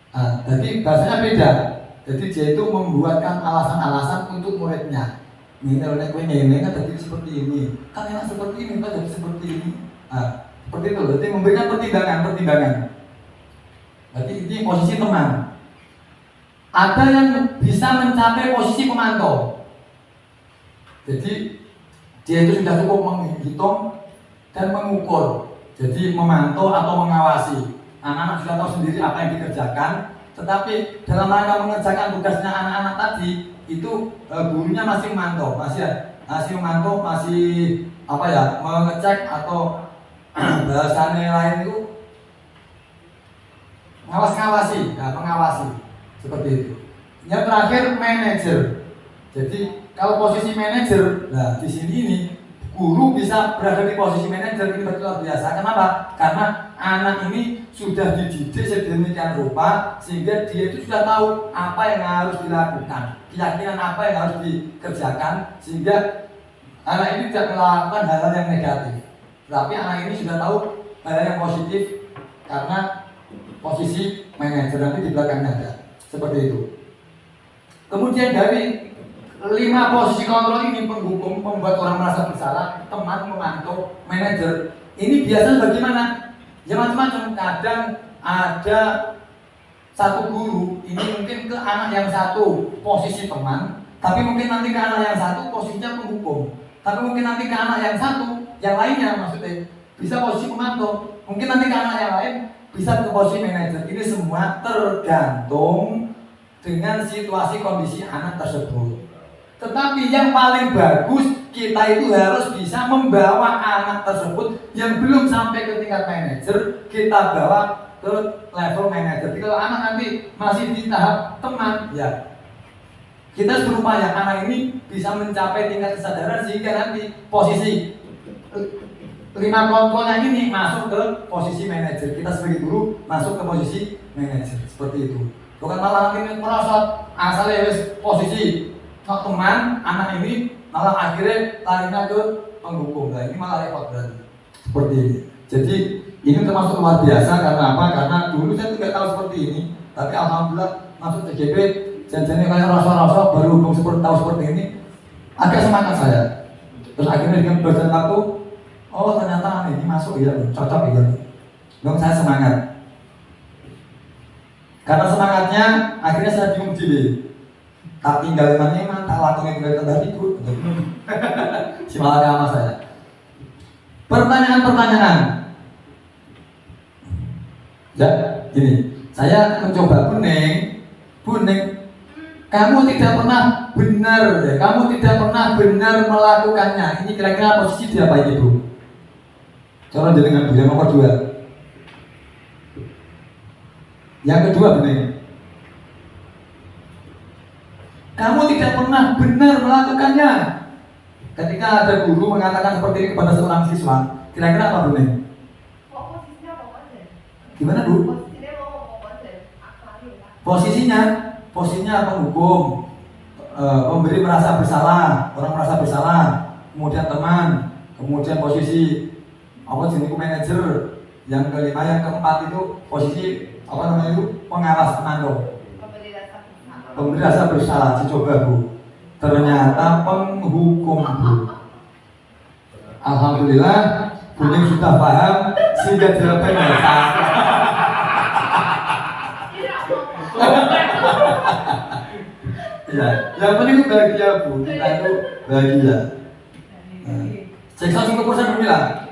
Nah, jadi bahasanya beda. Jadi dia itu membuatkan alasan-alasan untuk muridnya. Ini kalau ini kan jadi seperti ini, kan enak seperti ini, kan jadi seperti ini. Nah, seperti itu. Jadi memberikan pertimbangan. Jadi ini posisi teman. Ada yang bisa mencapai posisi pemantau. Jadi dia itu sudah cukup menghitung dan mengukur. Jadi memantau atau mengawasi. Anak-anak sudah tahu sendiri apa yang dikerjakan. Tetapi dalam rangka mengerjakan tugasnya anak-anak tadi itu gurunya masih memantau, masih memantau, masih apa ya, mengecek atau bahasanya lain itu ngawasi, mengawasi seperti itu. Yang terakhir manajer. Jadi kalau posisi manajer, nah di sini ini guru bisa berada di posisi manajer, ini betul luar biasa. Kenapa? Karena anak ini sudah dididik sedemikian rupa sehingga dia itu sudah tahu apa yang harus dilakukan, keyakinan apa yang harus dikerjakan, sehingga anak ini tidak melakukan hal-hal yang negatif. Tapi anak ini sudah tahu hal-hal yang positif karena posisi manajer nanti di belakangnya ada. Seperti itu. Kemudian dari 5 posisi kontrol ini penghukum, membuat orang merasa bersalah, teman, memantau, manajer. Ini biasanya bagaimana? Ya macam-macam. Kadang ada satu guru ini mungkin ke anak yang satu posisi teman, tapi mungkin nanti ke anak yang satu posisinya penghukum. Tapi mungkin nanti ke anak yang satu, yang lainnya maksudnya bisa posisi pemantau. Mungkin nanti ke anak yang lain bisa ke posisi manajer. Ini semua tergantung dengan situasi kondisi anak tersebut. Tetapi yang paling bagus, kita itu harus bisa membawa anak tersebut yang belum sampai ke tingkat manajer, kita bawa ke level manajer. Jadi kalau anak nanti masih di tahap teman, ya kita harus berupaya anak ini bisa mencapai tingkat kesadaran sehingga nanti posisi 5 kontrolnya ini masuk ke posisi manajer. Kita sebagai guru masuk ke posisi manajer, seperti itu. Bukan malah nanti merosot asalnya posisi teman, anak ini malah akhirnya larinya ke penghukum. Nah ini malah repot berarti. Seperti ini. Jadi ini termasuk luar biasa karena apa? Karena dulu saya tidak tahu seperti ini, tapi alhamdulillah masuk CGP janjinya kayak rasa-rasa baru tahu seperti ini, agak semangat saya. Terus akhirnya dengan berjalan waktu, oh ternyata ini masuk ya, cocok ya. Dong saya semangat. Karena semangatnya akhirnya saya bingung diri. Tak tinggal imannya emang tak lakukan tinggal tambah ribut. Si malakama saya. Pertanyaan-pertanyaan. Ya, ini saya mencoba kuning. Kamu tidak pernah benar, ya. Kamu tidak pernah benar melakukannya. Ini kira-kira posisi di apa ini, Bu? Coba dengan Bu yang nomor 2. Yang kedua benar. Kamu tidak pernah benar melakukannya. Ketika ada guru mengatakan seperti ini kepada seorang siswa, kira-kira apa benar? Gimana, Bu? Posisinya penghukum, pemberi merasa bersalah, orang merasa bersalah, kemudian teman, kemudian posisi apa jenis manajer, yang kelima, yang keempat itu posisi apa namanya itu pengawas komando. Pemberi rasa bersalah, dicoba Bu. Ternyata penghukum Bu. Alhamdulillah, Buning sudah paham sehingga jawabannya salah. Ya, yang penting itu bahagia Bu. Kita itu bahagia. Cek 10% berbilang.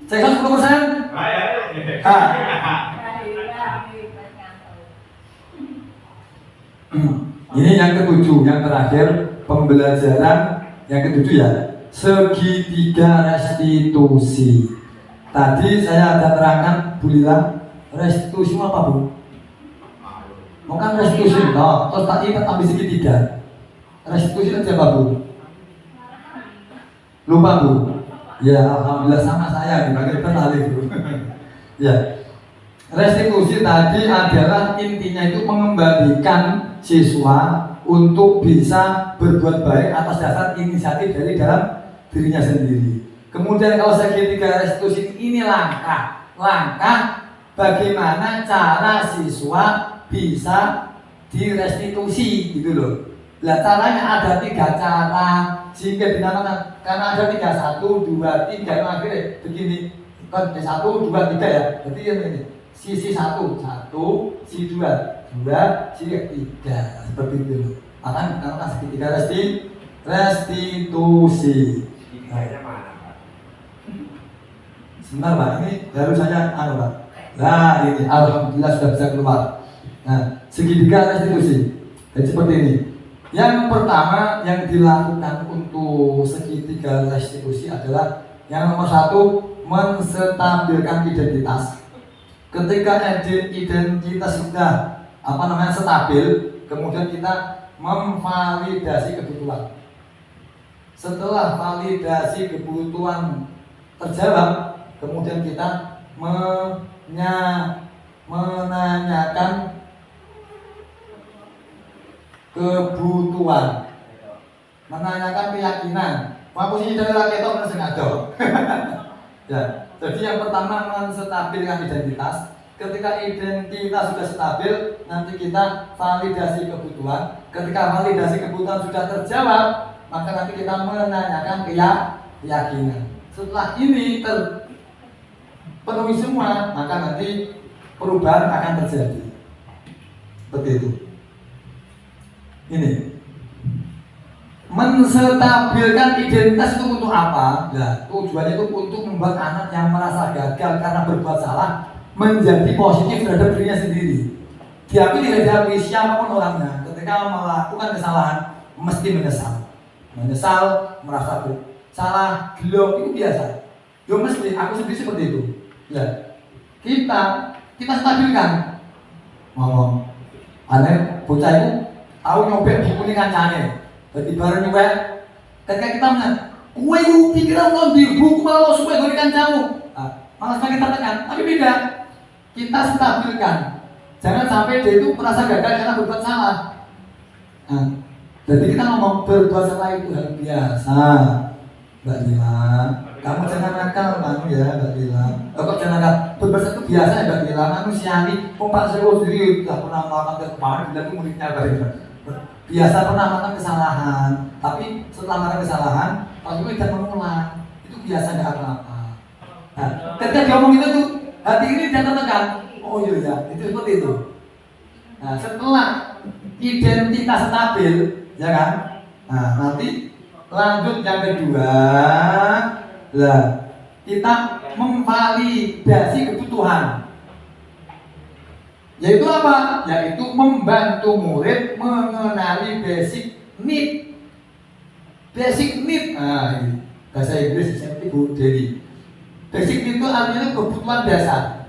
Cek 10%. Ini yang ketujuh, yang terakhir pembelajaran yang ketujuh ya, segitiga restitusi. Tadi saya ada terangkan, Bu Lila, restitusi apa Bu? Bukan restitusi, no. Terus tadi ambil segitiga. Restitusi itu apa Bu? Lupa Bu? Ya alhamdulillah sama saya dipanggil penalih Bu. Ya. Restitusi tadi adalah intinya itu mengembalikan siswa untuk bisa berbuat baik atas dasar inisiatif dari dalam dirinya sendiri. Kemudian kalau segitiga restitusi ini langkah bagaimana cara siswa bisa direstitusi gitu loh. Nah caranya ada 3 cara sehingga dinamakan, karena ada 3, 1, 2, 3 akhirnya begini kan 1, 2, 3 ya. Jadi ini sisi satu, sisi dua, sisi tiga, seperti itu. Akan segitiga restitusi. Segitiganya mana, Pak? Sebentar Pak, ini baru saya Pak. Nah ini alhamdulillah sudah bisa keluar. Nah segitiga restitusi. Jadi seperti ini. Yang pertama yang dilakukan untuk segitiga restitusi adalah yang nomor satu, menstabilkan identitas. Ketika identitas sudah stabil, kemudian kita memvalidasi kebutuhan. Setelah validasi kebutuhan terjawab, kemudian kita menanyakan kebutuhan, menanyakan keyakinan. Aku sih dari laki itu sengaja. Ya, jadi yang pertama menstabilkan identitas. Ketika identitas sudah stabil, nanti kita validasi kebutuhan. Ketika validasi kebutuhan sudah terjawab, maka nanti kita menanyakan keyakinan. Setelah ini terpenuhi semua, maka nanti perubahan akan terjadi. Seperti itu. Ini menstabilkan identitas itu untuk apa? Nah, tujuannya itu untuk membuat anak yang merasa gagal karena berbuat salah menjadi positif terhadap dirinya sendiri. Diakui tidak diakui siapapun orangnya, ketika melakukan kesalahan mesti menyesal, merasa salah, gelo, itu biasa. Yo mesti, aku sendiri seperti itu. Ya, kita stabilkan. Ngomong, aneh bocah itu tahu nyobek buku ini kancane. Jadi bareng nyobek, ketika kita menang, kue itu pikiran lo di buku malah lo supaya gue kancamu. Malah semakin tertekan, tapi beda. Kita stabilkan. Jangan sampai dia itu merasa gagal karena berbuat salah. Jadi kita ngomong berbuat salah itu hal biasa, Mbak Lila. Kamu jangan nakal, kamu ya, Mbak Lila. Kok jangan nakal? Berbuat salah itu biasa ya, Mbak Lila. Manusiawi. Pak saya sendiri tidak pernah melakukan kesalahan, bila itu muridnya biasa pernah melakukan kesalahan, tapi setelah melakukan kesalahan, pasti tidak mengulang. Itu biasa, nggak apa-apa. Nah, ketika dia ngomong itu tuh, hati ini dia tertekan. Oh iya, itu seperti itu. Nah, setelah identitas stabil, ya kan? Nah, nanti lanjut yang kedua, lah kita memvalidasi kebutuhan. Yaitu apa? Yaitu membantu murid mengenali basic need. Basic need. Nah, ini bahasa Inggris seperti Bu Dewi. Basic need itu artinya kebutuhan dasar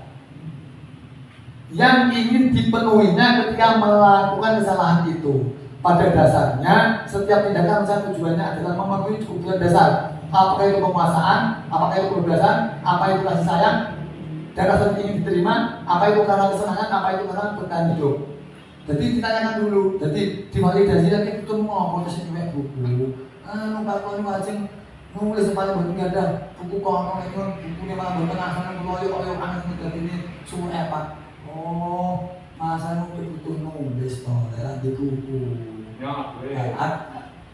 yang ingin dipenuhinya ketika melakukan kesalahan itu. Pada dasarnya, setiap tindakan tujuannya adalah memenuhi kebutuhan dasar. Apakah itu penguasaan, apakah itu kebebasan, apa itu kasih sayang, dan rasa ingin diterima, apa itu karena kesenangan, apa itu karena bertahan hidup. Jadi ditanyakan dulu, jadi divalidasi lagi itu mau apa sih kayak buku. Numpak kau ini wajib nulis paling betul ada buku kono itu bukunya malah berkenaan loyo aneh ini semua apa? Oh, masa nulis butuh nulis toh, dalam di buku.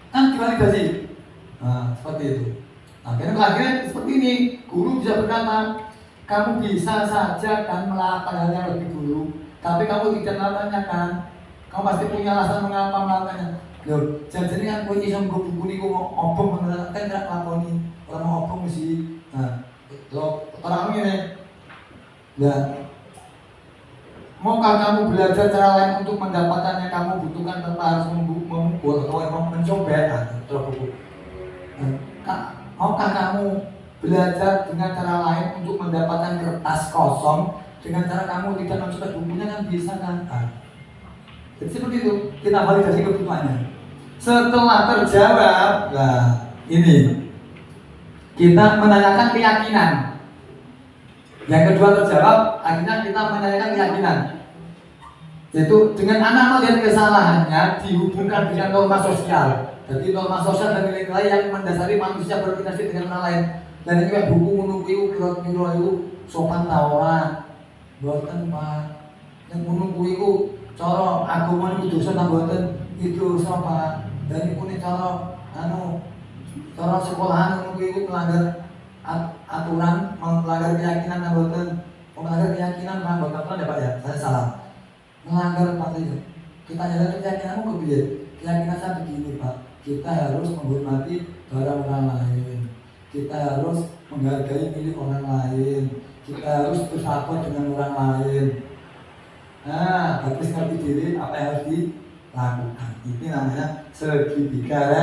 Kan divalidasi. Nah, seperti itu. Akhirnya seperti ini, guru bisa berkata, kamu bisa saja kan melakukan hal yang lebih buruk, tapi kamu tidak melakukannya. Kamu pasti punya alasan mengapa melakukannya. Loh, jadi kan kau ini sama buku ini kau obong menerangkan kan tidak lakoni. Kalau mau obong sih, nah, lo orang ini, ya, maukah kamu belajar cara lain untuk mendapatkan yang kamu butuhkan tanpa harus memukul atau mencoba? Terus buku. Maukah kamu belajar dengan cara lain untuk mendapatkan kertas kosong dengan cara kamu tidak mencoba bukunya kan bisa kan? Jadi seperti itu, kita validasi kebutuhannya. Setelah terjawab, nah ini kita menanyakan keyakinan. Yang kedua terjawab, akhirnya kita menanyakan keyakinan. Yaitu dengan anak melihat kesalahannya dihubungkan dengan norma sosial. Jadi norma sosial dan nilai-nilai yang mendasari manusia berinteraksi dengan orang lain. Dan ini buku menunggu itu sopan tawaran, buatan Pak. Yang menunggu itu cara agama itu dosa buatan itu sopan. Dan itu nih cara sekolahan menunggu itu melanggar aturan, melanggar keyakinan buatan. melanggar keyakinan anggota Tuhan ya Pak ya, saya salah. Melanggar patriot. Kita nyadar keyakinanmu kebiye. Keyakinan saya begini Pak, kita harus menghormati barang orang lain. Kita harus menghargai milik orang lain. Kita harus bersahabat dengan orang lain. Nah, tapi seperti diri apa yang harus dilakukan. Ini namanya segitiga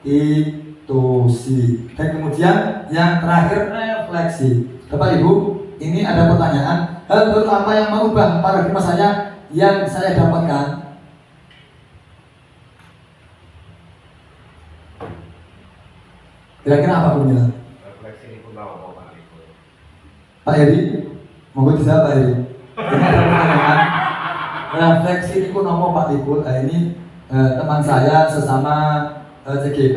restitusi. Dan kemudian yang terakhir refleksi. Bapak Ibu, ini ada pertanyaan. Hal baru apa yang merubah paradigma saya yang saya dapatkan? Kira-kira apa punya? Refleksi ini pun mau Pak Riko. Pak Eri, monggo dijawab Pak Eri. Ini ada pertanyaan. Refleksi ini pun nopo Pak Riko. Nah, ini teman saya sesama CGP.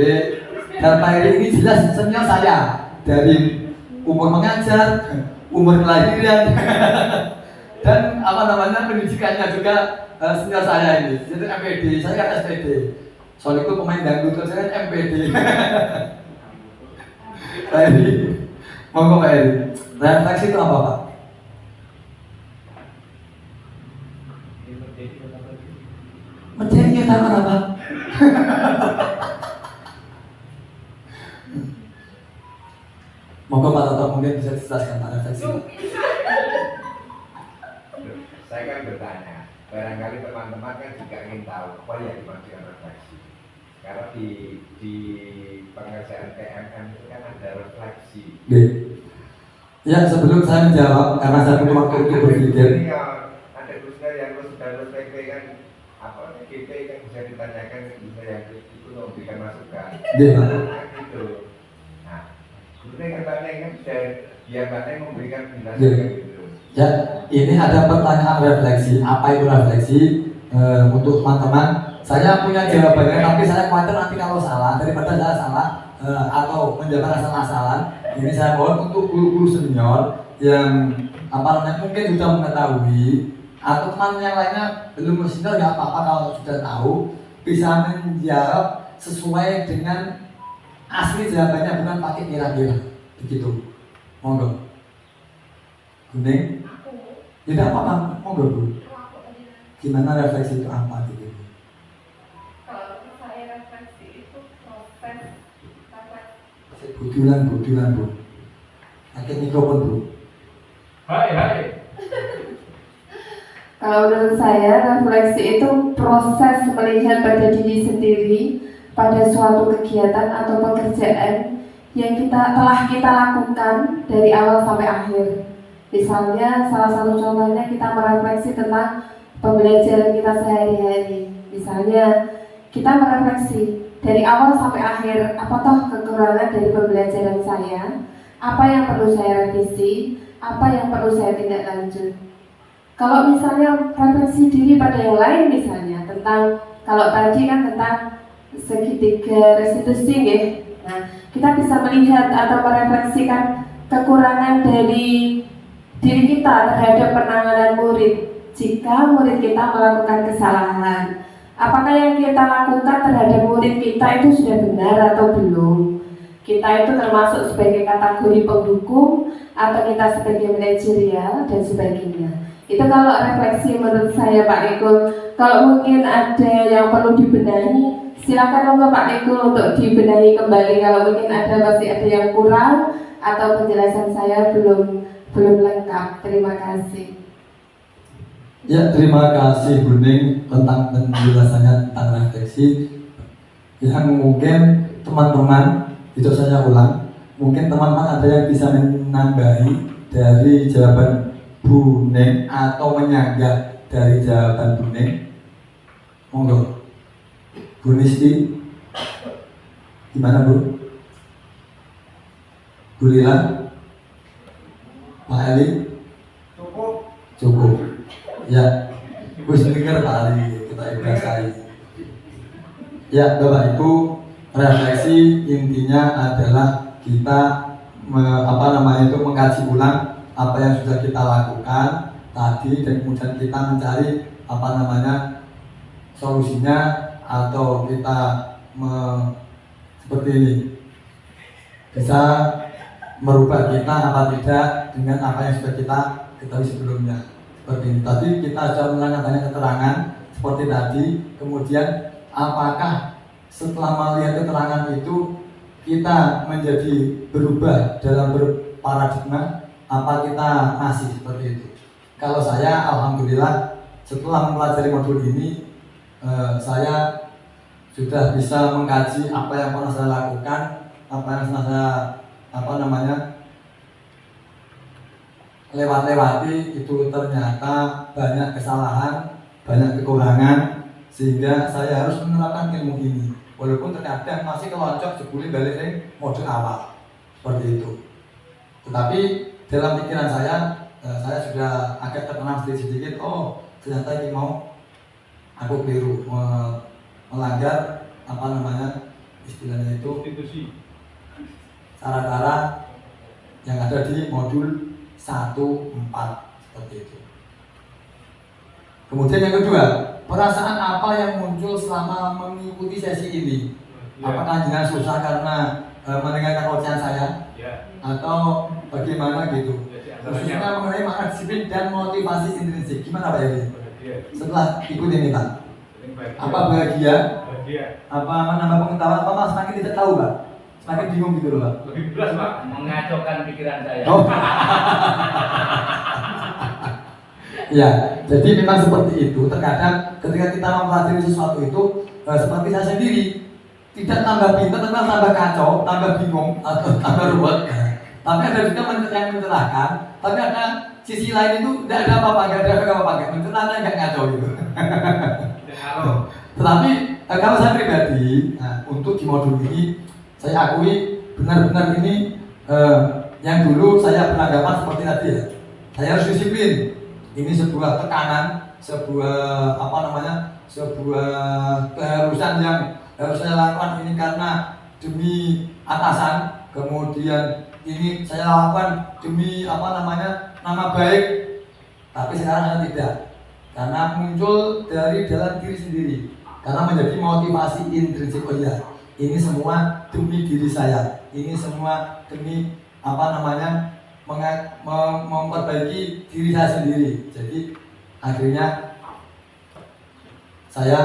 Dan Pak Eri ini jelas senior saya dari umur mengajar, umur kelahiran, dan apa namanya pendidikannya juga senior saya ini. Jadi MPD, saya kan SPD. Soal itu pemain dangdut, saya kan MPD. Pak Eri, monggo Pak Eri. Refleksi itu apa Pak? Menjadi nyatakan apa? Monggo Pak Toto mungkin bisa dijelaskan Pak refleksi. Saya kan bertanya, barangkali teman-teman kan juga ingin tahu apa yang dimaksud refleksi. Karena di pengerjaan PMM itu kan ada refleksi. Ya, sebelum saya menjawab, karena saya butuh waktu untuk berpikir. Ada khususnya yang sudah lulus PP kan, apa GP kan bisa ditanyakan, bisa yang itu memberikan masukan. Iya, Pak. Gitu. Nah, kemudian katanya kan bisa biar katanya memberikan penjelasan Iya. gitu. Ya, ini ada pertanyaan refleksi. Apa itu refleksi? Untuk teman-teman, saya punya jawabannya, tapi saya khawatir nanti kalau salah, daripada saya salah atau menjawab asal-asalan. Ini saya mohon untuk guru-guru senior yang apa namanya mungkin sudah mengetahui atau teman yang lainnya belum senior nggak apa-apa kalau sudah tahu bisa menjawab sesuai dengan asli jawabannya, bukan pakai kira-kira begitu. Monggo. Kuning? Tidak apa-apa, monggo Bu. Gimana refleksi itu apa gitu? Kalau saya refleksi itu proses refleksi. Budulan Bu. Pakai mikrofon Bu. Hai. Kalau menurut saya refleksi itu proses melihat pada diri sendiri pada suatu kegiatan atau pekerjaan yang telah kita lakukan dari awal sampai akhir. Misalnya salah satu contohnya kita merefleksi tentang pembelajaran kita sehari-hari. Misalnya kita merefleksi dari awal sampai akhir, apakah kekurangan dari pembelajaran saya, apa yang perlu saya revisi, apa yang perlu saya tindak lanjut. Kalau misalnya refleksi diri pada yang lain, misalnya tentang, kalau tadi kan tentang segitiga restitusi ya. Nah, kita bisa melihat atau merefleksikan kekurangan dari diri kita terhadap penanganan murid. Jika murid kita melakukan kesalahan, apakah yang kita lakukan terhadap murid kita itu sudah benar atau belum? Kita itu termasuk sebagai kategori penghukum atau kita sebagai manajerial dan sebagainya. Itu kalau refleksi menurut saya Pak Riko. Kalau mungkin ada yang perlu dibenahi, silakan monggo Pak Riko untuk dibenahi kembali. Kalau mungkin masih ada yang kurang atau penjelasan saya belum lengkap. Terima kasih. Ya, terima kasih Buning tentang penjelasannya tentang refleksi. Yang mungkin teman-teman, itu saya ulang, mungkin teman-teman ada yang bisa menambahi dari jawaban Buning atau menyanggah dari jawaban Buning. Monggo. Bu Nisti, gimana Bu? Bu Lila, Pak Eli, cukup. Ya, wis dengar tadi kita ikhlasai. Ya, Bapak Ibu, refleksi intinya adalah kita mengkaji ulang apa yang sudah kita lakukan tadi dan kemudian kita mencari solusinya atau kita seperti ini bisa merubah kita apa tidak dengan apa yang sudah kita ketahui sebelumnya. Seperti ini. Tadi kita sudah menerangkan banyak keterangan seperti tadi. Kemudian apakah setelah melihat keterangan itu kita menjadi berubah dalam berparadigma? Apa kita masih seperti itu? Kalau saya, alhamdulillah, setelah mempelajari modul ini, saya sudah bisa mengkaji apa yang pernah saya lakukan, apa yang pernah saya lewati itu ternyata banyak kesalahan, banyak kekurangan, sehingga saya harus menerapkan ilmu ini. Walaupun terkadang masih kelocok jebule balik ning modul awal seperti itu. Tetapi dalam pikiran saya sudah agak terkenal sedikit. Oh, ternyata ini mau aku keliru, melanggar istilahnya itu cara-cara yang ada di modul 1.4 seperti itu. Kemudian yang kedua, perasaan apa yang muncul selama mengikuti sesi ini? Apakah jenengan susah karena mendengarkan ocehan saya? Atau bagaimana gitu? Khususnya mengenai makna disiplin dan motivasi intrinsik. Gimana Pak Edi? Setelah ikut ini Pak, apa bahagia? Apa menambah pengetahuan? Apa malah semakin tidak tahu Pak? Semakin bingung gitu loh Pak? Lebih berat Pak, mengacaukan pikiran saya. Oh. Ya, jadi memang seperti itu. Terkadang ketika kita mempelajari sesuatu itu, seperti saya sendiri, tidak tambah pintar, tapi tambah kacau, tambah bingung, atau tambah ruwet. Tapi ada juga yang mencerahkan, tapi ada sisi lain itu tidak ada apa-apa, nggak ada apa-apa, nggak mencerahkan, nggak ngacau gitu. Tetapi kalau saya pribadi, untuk di modul ini, saya akui benar-benar ini yang dulu saya beranggapan seperti tadi ya, saya harus disiplin. Ini sebuah tekanan, sebuah keharusan yang harus saya lakukan ini karena demi atasan. Kemudian ini saya lakukan demi nama baik. Tapi sekarang saya tidak, karena muncul dari dalam diri sendiri, karena menjadi motivasi intrinsik. Oh iya, ini semua demi diri saya, ini semua demi memperbaiki diri saya sendiri. Jadi akhirnya saya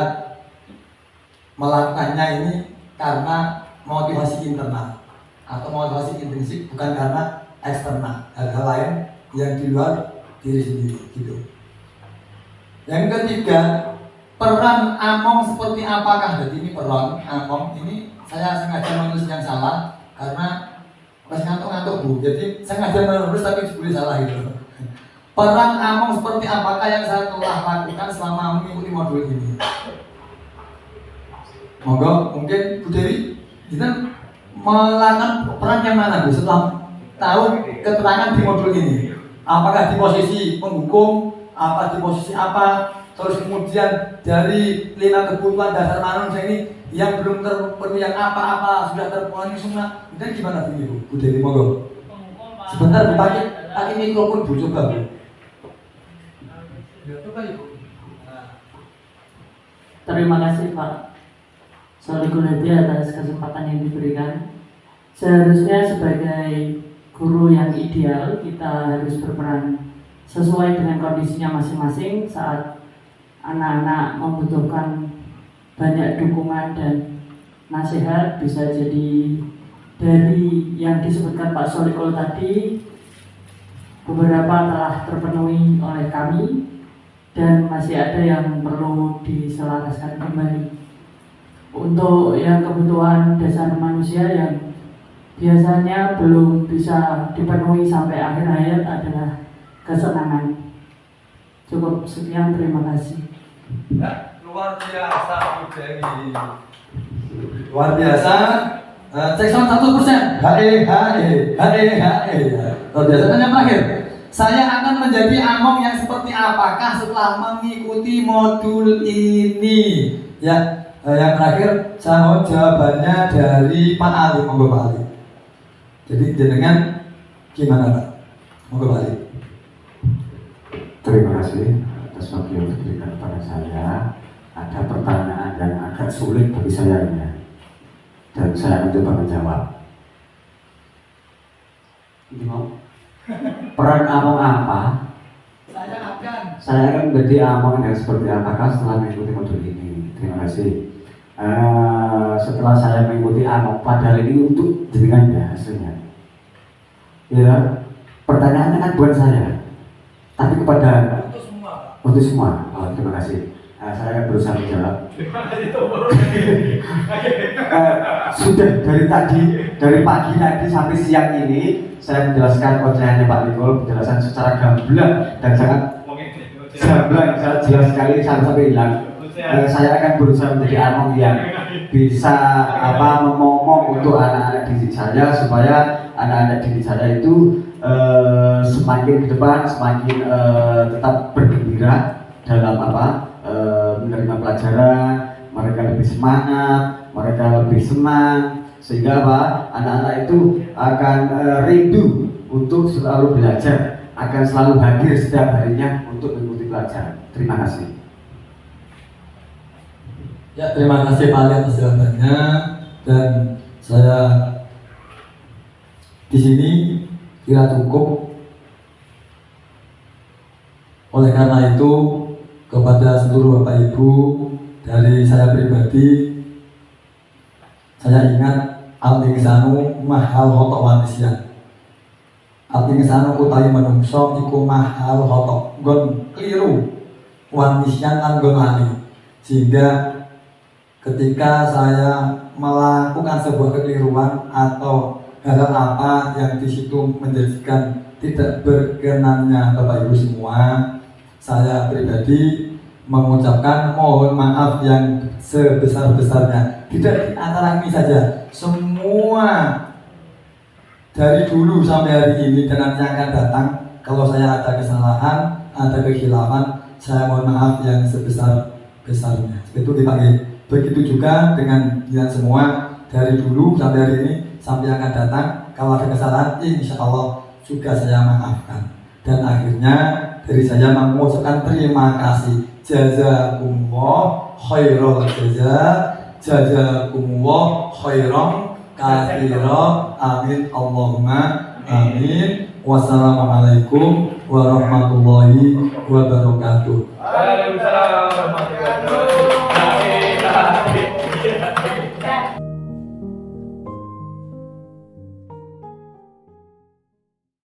melakukannya ini karena motivasi internal atau motivasi intrinsik, bukan karena eksternal, hal-hal lain yang di luar diri sendiri gitu. Yang ketiga, peran Among seperti apakah? Jadi ini peran Among ini saya sengaja menulis yang salah karena pas ngantuk-ngantuk Bu, jadi saya sengaja menulis tapi boleh salah gitu. Peran Among seperti apakah yang saya telah lakukan selama mengikuti modul ini? Monggo, mungkin Bu Dewi, kita melakukan peran yang mana Bu setelah tahu keterangan di modul ini? Apakah di posisi penghukum, apa di posisi apa? Terus kemudian dari 5 kebutuhan dasar manusia ini yang belum terpenuhi, yang apa-apa sudah terpenuhi semua. Dan gimana Bu Dewi, monggo. Sebentar Bu, pakai mikrofon Bu, coba Bu. Terima kasih Pak Solikul Hadi atas kesempatan yang diberikan. Seharusnya sebagai guru yang ideal kita harus berperan sesuai dengan kondisinya masing-masing. Saat anak-anak membutuhkan banyak dukungan dan nasihat, bisa jadi dari yang disebutkan Pak Solikul tadi, beberapa telah terpenuhi oleh kami dan masih ada yang perlu diselaraskan kembali. Untuk yang kebutuhan dasar manusia yang biasanya belum bisa dipenuhi sampai akhir hayat adalah kesenangan. Cukup sekian, terima kasih. Luar biasa Bu Dewi. Luar biasa. Cek sound 100%. Luar biasa. Dan yang terakhir, saya akan menjadi Among yang seperti apakah setelah mengikuti modul ini? Ya, yang terakhir saya mau jawabannya dari Pak Ali. Monggo Pak Ali. Jadi jenengan gimana Pak? Monggo Pak Ali. Terima kasih atas waktu yang diberikan kepada saya. Ada pertanyaan yang agak sulit bagi saya ini, dan saya mencoba menjawab. Ini mau peran Among apa saya akan menjadi among yang seperti apakah setelah mengikuti modul ini. Terima kasih. Setelah saya mengikuti among, padahal ini untuk jenengan ya hasilnya. Ya, pertanyaannya kan bukan saya, tapi kepada untuk semua. Oh, terima kasih. Saya akan berusaha menjawab. Sudah dari pagi tadi sampai siang ini saya menjelaskan ocehannya Pak Nikol, penjelasan secara gamblang dan sangat gamblang, sangat jelas sekali sampai hilang. Saya akan berusaha menjadi among yang bisa ngomong untuk anak-anak didik saya supaya anak-anak didik saya itu semakin ke depan semakin tetap bergembira dalam menerima pelajaran, mereka lebih semangat, mereka lebih senang, sehingga anak-anak itu akan rindu untuk selalu belajar, akan selalu hadir setiap harinya untuk mengikuti pelajaran. Terima kasih. Ya, terima kasih Pak Ali atas jawabannya, dan saya di sini kira cukup. Oleh karena itu, kepada seluruh Bapak Ibu, dari saya pribadi, saya ingat al-insanu mahal khotok wanisyan. Al-insanu utawi manungsa iku mahal khotok, nggon keliru, wanisyan lan nggon lali. Sehingga ketika saya melakukan sebuah kekeliruan atau hal apa yang di situ menjadikan tidak berkenannya Bapak Ibu semua, saya pribadi mengucapkan mohon maaf yang sebesar-besarnya. Tidak di antara ini saja, semua dari dulu sampai hari ini dan nanti akan datang. Kalau saya ada kesalahan, ada kekhilafan, saya mohon maaf yang sebesar-besarnya. Itu dipanggil. Begitu juga dengan kalian semua, dari dulu sampai hari ini sampai akan datang. Kalau ada kesalahan, insya Allah juga saya maafkan. Dan akhirnya dari saya mengucapkan terima kasih. Jazakumullah khairul jazaa, jazakumullah khairan katsira. Amin Allahumma amin. Wassalamualaikum warahmatullahi wabarakatuh. Waalaikumsalam warahmatullahi wabarakatuh.